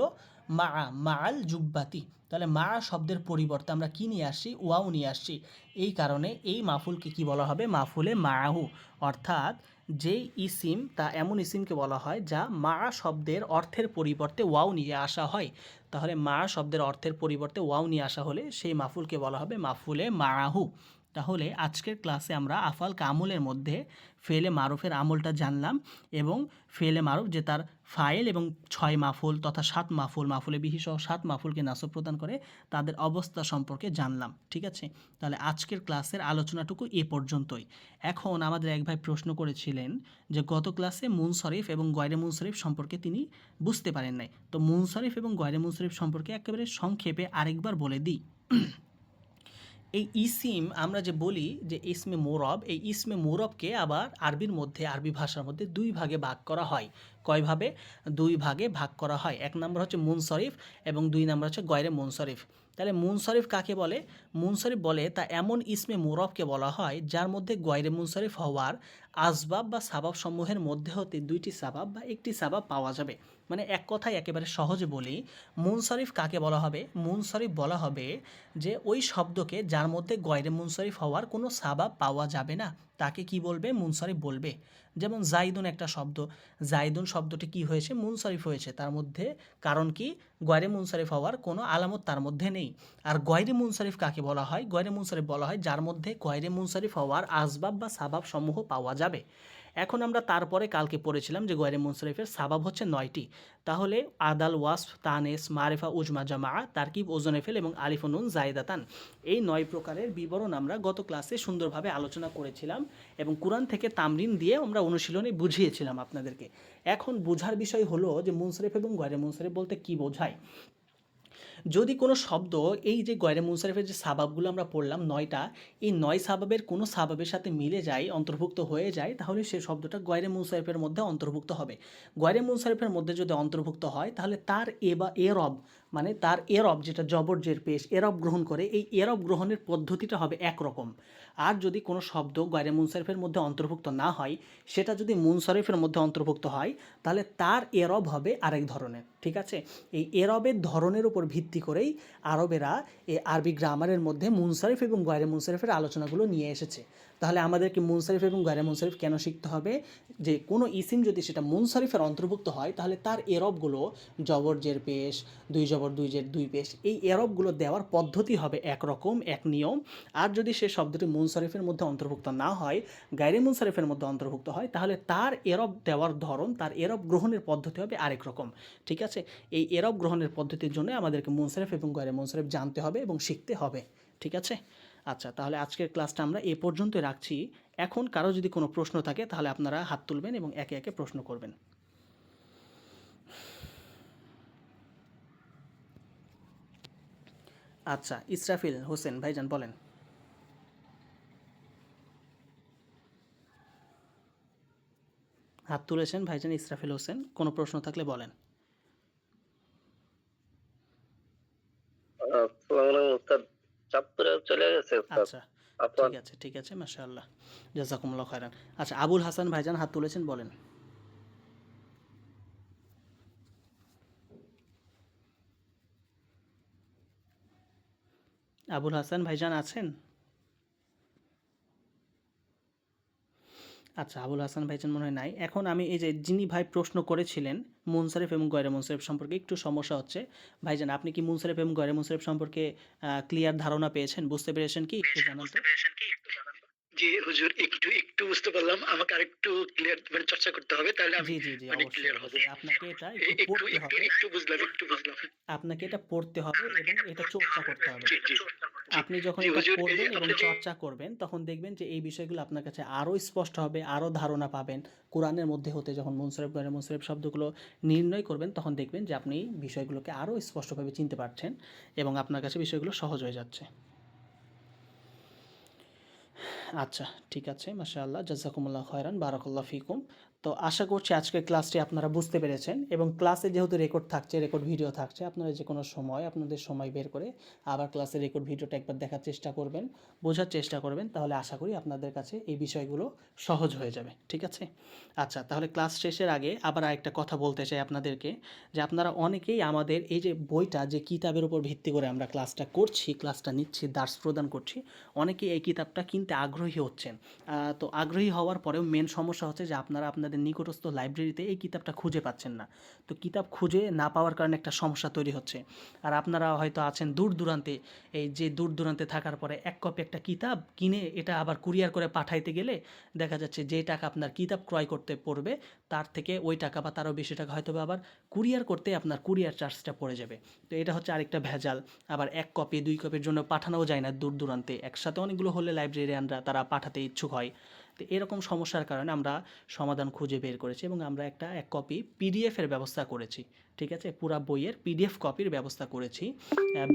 মা, মা আল জুব্বাতি। তাহলে মা শব্দের পরিবর্তে আমরা কি নিয়ে আসছি? ওয়াও নিয়ে আসছি। এই কারণে এই মাফুলকে কি বলা হবে? মাফুলে মাআহু। অর্থাৎ যেই ইসিম, তা এমন ইসিমকে বলা হয় যা মা শব্দের অর্থের পরিবর্তে ওয়াও নিয়ে আসা হয়। তাহলে মা শব্দের অর্থের পরিবর্তে ওয়াও নিয়ে আসা হলে সেই মাফুলকে বলা হবে মাফুলে মাআহু। তাহলে আজকের ক্লাসে আমরা আফাল কামুলের মধ্যে ফেলে মারুফের আমলটা জানলাম, এবং ফেলে মারুফ যে তার ফাইল এবং 6 মাফুল তথা 7 মাফুল, মাফুলে বিহি সহ 7 মাফুলকে নাসব প্রদান করে, তাদের অবস্থা সম্পর্কে জানলাম। ঠিক আছে, তাহলে আজকের ক্লাসের আলোচনাটুকু এ পর্যন্তই। এখন আমাদের এক ভাই প্রশ্ন করেছিলেন যে গত ক্লাসে মুনসরিফ এবং গয়রে মুনসরিফ সম্পর্কে তিনি বুঝতে পারেন নাই। তো মুনসরিফ এবং গয়রে মুনসরিফ সম্পর্কে একেবারে সংক্ষেপে আরেকবার বলে দিই। এই ইসিম আমরা যে বলি যে ইসমে মুরব, এই ইসমে মুরবকে আবার আরবির মধ্যে, আরবি ভাষার মধ্যে দুই ভাগে ভাগ করা হয়। কয়ভাবে? দুই ভাগে ভাগ করা হয়। এক নম্বর হচ্ছে মুনসরিফ এবং দুই নম্বর হচ্ছে গয়রে মুনসরিফ। তাহলে মুনসরিফ কাকে বলে? মুনসরিফ বলে তা এমন ইসমে মুরবকে বলা হয় যার মধ্যে গয়রে মুনসরিফ হওয়ার আসবাব বা সাবাব সমূহের মধ্যে হতে দুইটি সাবাব বা একটি সাবাব পাওয়া যাবে। মানে এক কথায় একেবারে সহজে বলি, মুনসরিফ কাকে বলা হবে? মুনসরিফ বলা হবে যে ওই শব্দকে যার মধ্যে গয়রে মুনসরিফ হওয়ার কোনো সাবাব পাওয়া যাবে না, তাকে কি বলবে? মুনসরিফ বলবে। যেমন জাইদুন একটা শব্দ, জাইদুন শব্দটি কি হয়েছে? মুনসরিফ হয়েছে। তার মধ্যে কারণ কি? গয়রে মুনসরিফ হওয়ার কোনো আলামত তার মধ্যে নেই। আর গয়রে মুনসরিফ কাকে বলা হয়? গয়রে মুনসরিফ বলা হয় যার মধ্যে গয়রে মুনসরিফ হওয়ার আসবাব বা সাবাব সমূহ পাওয়া যাবে। এখন আমরা তারপরে কালকে পড়েছিলাম যে গয়রে মুনসারিফের সাবাব হচ্ছে 9টি। তাহলে আদাল, ওয়াসফ, তানেস, মারিফা, উজমা, জামা, তারকিব, ওজনে ফেল এবং আলিফ ও নুন জায়দাতান, এই 9 প্রকারের বিবরণ আমরা গত ক্লাসে সুন্দরভাবে আলোচনা করেছিলাম এবং কোরআন থেকে তামরিন দিয়ে আমরা অনুশীলনে বুঝিয়েছিলাম আপনাদেরকে। এখন বোঝার বিষয় হলো যে মুনসারিফ এবং গয়রে মুনসারিফ বলতে কী বোঝায়। যদি কোনো শব্দ, এই যে গয়রে মুনসারিফের যে সাবাবগুলো আমরা পড়লাম 9টা, এই 9 সাবাবের কোনো সাবাবের সাথে মিলে যায়, অন্তর্ভুক্ত হয়ে যায়, তাহলে সেই শব্দটা গয়রে মুনসারিফের মধ্যে অন্তর্ভুক্ত হবে। গয়রে মুনসারিফের মধ্যে যদি অন্তর্ভুক্ত হয় তাহলে তার এরব, মানে তার এরব যেটা জবর জের পেশ এরব গ্রহণ করে, এই এরব গ্রহণের পদ্ধতিটা হবে একরকম। আর যদি কোনো শব্দ গয়রে মুনসারিফের মধ্যে অন্তর্ভুক্ত না হয়, সেটা যদি মুনসারিফের মধ্যে অন্তর্ভুক্ত হয় তাহলে তার এরব হবে আরেক ধরনের। ঠিক আছে, এই এরবের ধরনের উপর ভিত্তি করেই আরবেরা এই আরবি গ্রামারের মধ্যে মুনসারিফ এবং গয়রে মুনসারিফের আলোচনাগুলো নিয়ে এসেছে। তাহলে আমাদেরকে মুনসারিফ এবং গয়রে মুনসারিফ কেন শিখতে হবে? যে কোনো ইসিম যদি সেটা মুনসারিফের অন্তর্ভুক্ত হয় তাহলে তার এরবগুলো জবর জের পেশ, দুই জবর দুই জের দুই পেশ, এই এরবগুলো দেওয়ার পদ্ধতি হবে একরকম, এক নিয়ম। আর যদি সে শব্দটি মুনসারিফের মধ্যে অন্তর্ভুক্ত না হয়, গায়রে মুনসারিফের মধ্যে অন্তর্ভুক্ত হয়, তাহলে তার এরব দেওয়ার ধরন, তার এরব গ্রহণের পদ্ধতি হবে আরেক রকম। ঠিক আছে, এই এরব গ্রহণের পদ্ধতির জন্য আমাদেরকে মুনসারিফ এবং গয়রে মুনসারিফ জানতে হবে এবং শিখতে হবে। ঠিক আছে, আচ্ছা, তাহলে আজকের ক্লাসটা আমরা এ পর্যন্তই রাখছি। এখন কারো যদি কোনো প্রশ্ন থাকে তাহলে আপনারা হাত তুলবেন এবং একে একে প্রশ্ন করবেন। আচ্ছা, ইসরাফিল হোসেন ভাইজান বলেন। হাত তুলেছেন ভাইজান ইসরাফিল হোসেন, কোনো প্রশ্ন থাকলে বলেন। চাঁদপুরে চলে গেছে উস্তাদ। আচ্ছা, আপনার ঠিক আছে, ঠিক আছে, মাশাআল্লাহ, জাযাকুমুল্লাহ খায়রান। আচ্ছা, আবুল হাসান ভাইজান হাত তুলেছেন, বলেন। আবুল হাসান ভাইজান আছেন? আচ্ছা, আবুল হাসান ভাইজান মনে হয় নাই। এখন আমি এই যে যিনি ভাই প্রশ্ন করেছিলেন মুনসারিফ এবং গয়রে মুনসারিফ সম্পর্কে একটু সমস্যা হচ্ছে। ভাইজান আপনি কি মুনসারিফ এবং গয়রে মুনসারিফ সম্পর্কে ক্লিয়ার ধারণা পেয়েছেন, বুঝতে পেরেছেন কি? একটু জানান তো। জি হুজুর, একটু একটু বুঝতে পারলাম। আমাকে আরেকটু ক্লিয়ার মানে চর্চা করতে হবে, তাহলে আমি জি জি জি, মানে অবশ্যই ক্লিয়ার হব। অবশ্যই আপনাকে এটা একটু একটু পড়তে একটু হবে, একটু বুঝলাম, একটু বুঝলাম। আপনাকে এটা পড়তে হবে এবং এটা চর্চা করতে হবে। জি জি আপনি যখন জি এটা হুজুর, এই যে পড়বেন এবং আপনি যে চর্চা করবেন তখন দেখবেন যে এই বিষয়গুলো আপনার কাছে আরও স্পষ্ট হবে, আরও ধারণা পাবেন। কোরআনের মধ্যে হতে যখন মুনসারিফ গয়রে মুনসারিফ শব্দগুলো নির্ণয় করবেন তখন দেখবেন যে আপনি বিষয়গুলোকে আরও স্পষ্টভাবে চিনতে পারছেন এবং আপনার কাছে বিষয়গুলো সহজ হয়ে যাচ্ছে। আচ্ছা, ঠিক আছে, মাশাআল্লাহ, জাযাকুমুল্লাহ খায়রান, বারাকাল্লাহ ফিকুম। তো আশা করছি আজকের ক্লাসটি আপনারা বুঝতে পেরেছেন এবং ক্লাসে যেহেতু রেকর্ড থাকছে, রেকর্ড ভিডিও থাকছে, আপনারা যে কোনো সময় আপনাদের সময় বের করে আবার ক্লাসের রেকর্ড ভিডিওটা একবার দেখার চেষ্টা করবেন, বোঝার চেষ্টা করবেন, তাহলে আশা করি আপনাদের কাছে এই বিষয়গুলো সহজ হয়ে যাবে। ঠিক আছে, আচ্ছা, তাহলে ক্লাস শেষের আগে আবার আরেকটা কথা বলতে চাই আপনাদেরকে, যে আপনারা অনেকেই আমাদের এই যে বইটা, যে কিতাবের উপর ভিত্তি করে আমরা ক্লাসটা করছি, ক্লাসটা নিচ্ছি, দার্স প্রদান করছি, অনেকেই এই কিতাবটা কিনতে আগ্রহী হচ্ছেন। তো আগ্রহী হওয়ার পরেও মেন সমস্যা হচ্ছে যে আপনারা আপনাদের নিকটস্থ লাইব্রেরিতে এই কিতাবটা খুঁজে পাচ্ছেন না। তো কিতাব খুঁজে না পাওয়ার কারণে একটা সমস্যা তৈরি হচ্ছে। আর আপনারা হয়তো আছেন দূর দূরান্তে, এই যে দূর দূরান্তে থাকার পরে এক কপি একটা কিতাব কিনে এটা আবার কুরিয়ার করে পাঠাইতে গেলে দেখা যাচ্ছে যে টাকা আপনার কিতাব ক্রয় করতে পড়বে তার থেকে ওই টাকা বা তারও বেশি টাকা হয়তো আবার কুরিয়ার করতে আপনার কুরিয়ার চার্জটা পড়ে যাবে। তো এটা হচ্ছে আরেকটা ভেজাল। আবার এক কপি দুই কপির জন্য পাঠানোও যায় না দূর দূরান্তে, একসাথে অনেকগুলো হলে লাইব্রেরিয়ানরা তারা পাঠাতে ইচ্ছুক হয়। তো এরকম সমস্যার কারণে আমরা সমাধান খুঁজে বের করেছি এবং আমরা এক কপি পিডিএফের ব্যবস্থা করেছি। ঠিক আছে, পুরা বইয়ের পিডিএফ কপির ব্যবস্থা করেছি।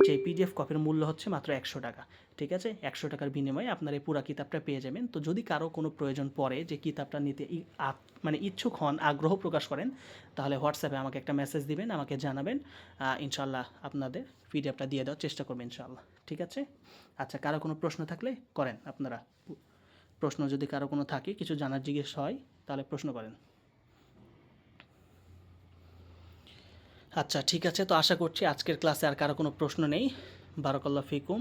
যে পিডিএফ কপির মূল্য হচ্ছে মাত্র 100 টাকা। ঠিক আছে, 100 টাকার বিনিময়ে আপনার এই পুরা কিতাবটা পেয়ে যাবেন। তো যদি কারো কোনো প্রয়োজন পড়ে, যে কিতাবটা নিতে মানে ইচ্ছুক হন, আগ্রহ প্রকাশ করেন, তাহলে হোয়াটসঅ্যাপে আমাকে একটা মেসেজ দিবেন, আমাকে জানাবেন, ইনশাল্লাহ আপনাদের পিডিএফটা দিয়ে দেওয়ার চেষ্টা করবেন ইনশাল্লাহ। ঠিক আছে, আচ্ছা, কারো কোনো প্রশ্ন থাকলে করেন আপনারা। প্রশ্ন যদি কারো কোনো থাকে, কিছু জানার জিজ্ঞেস হয়, তাহলে প্রশ্ন করেন। আচ্ছা, ঠিক আছে, তো আশা করছি আজকের ক্লাসে আর কারো কোনো প্রশ্ন নেই। বারাকাল্লাহ ফিকুম।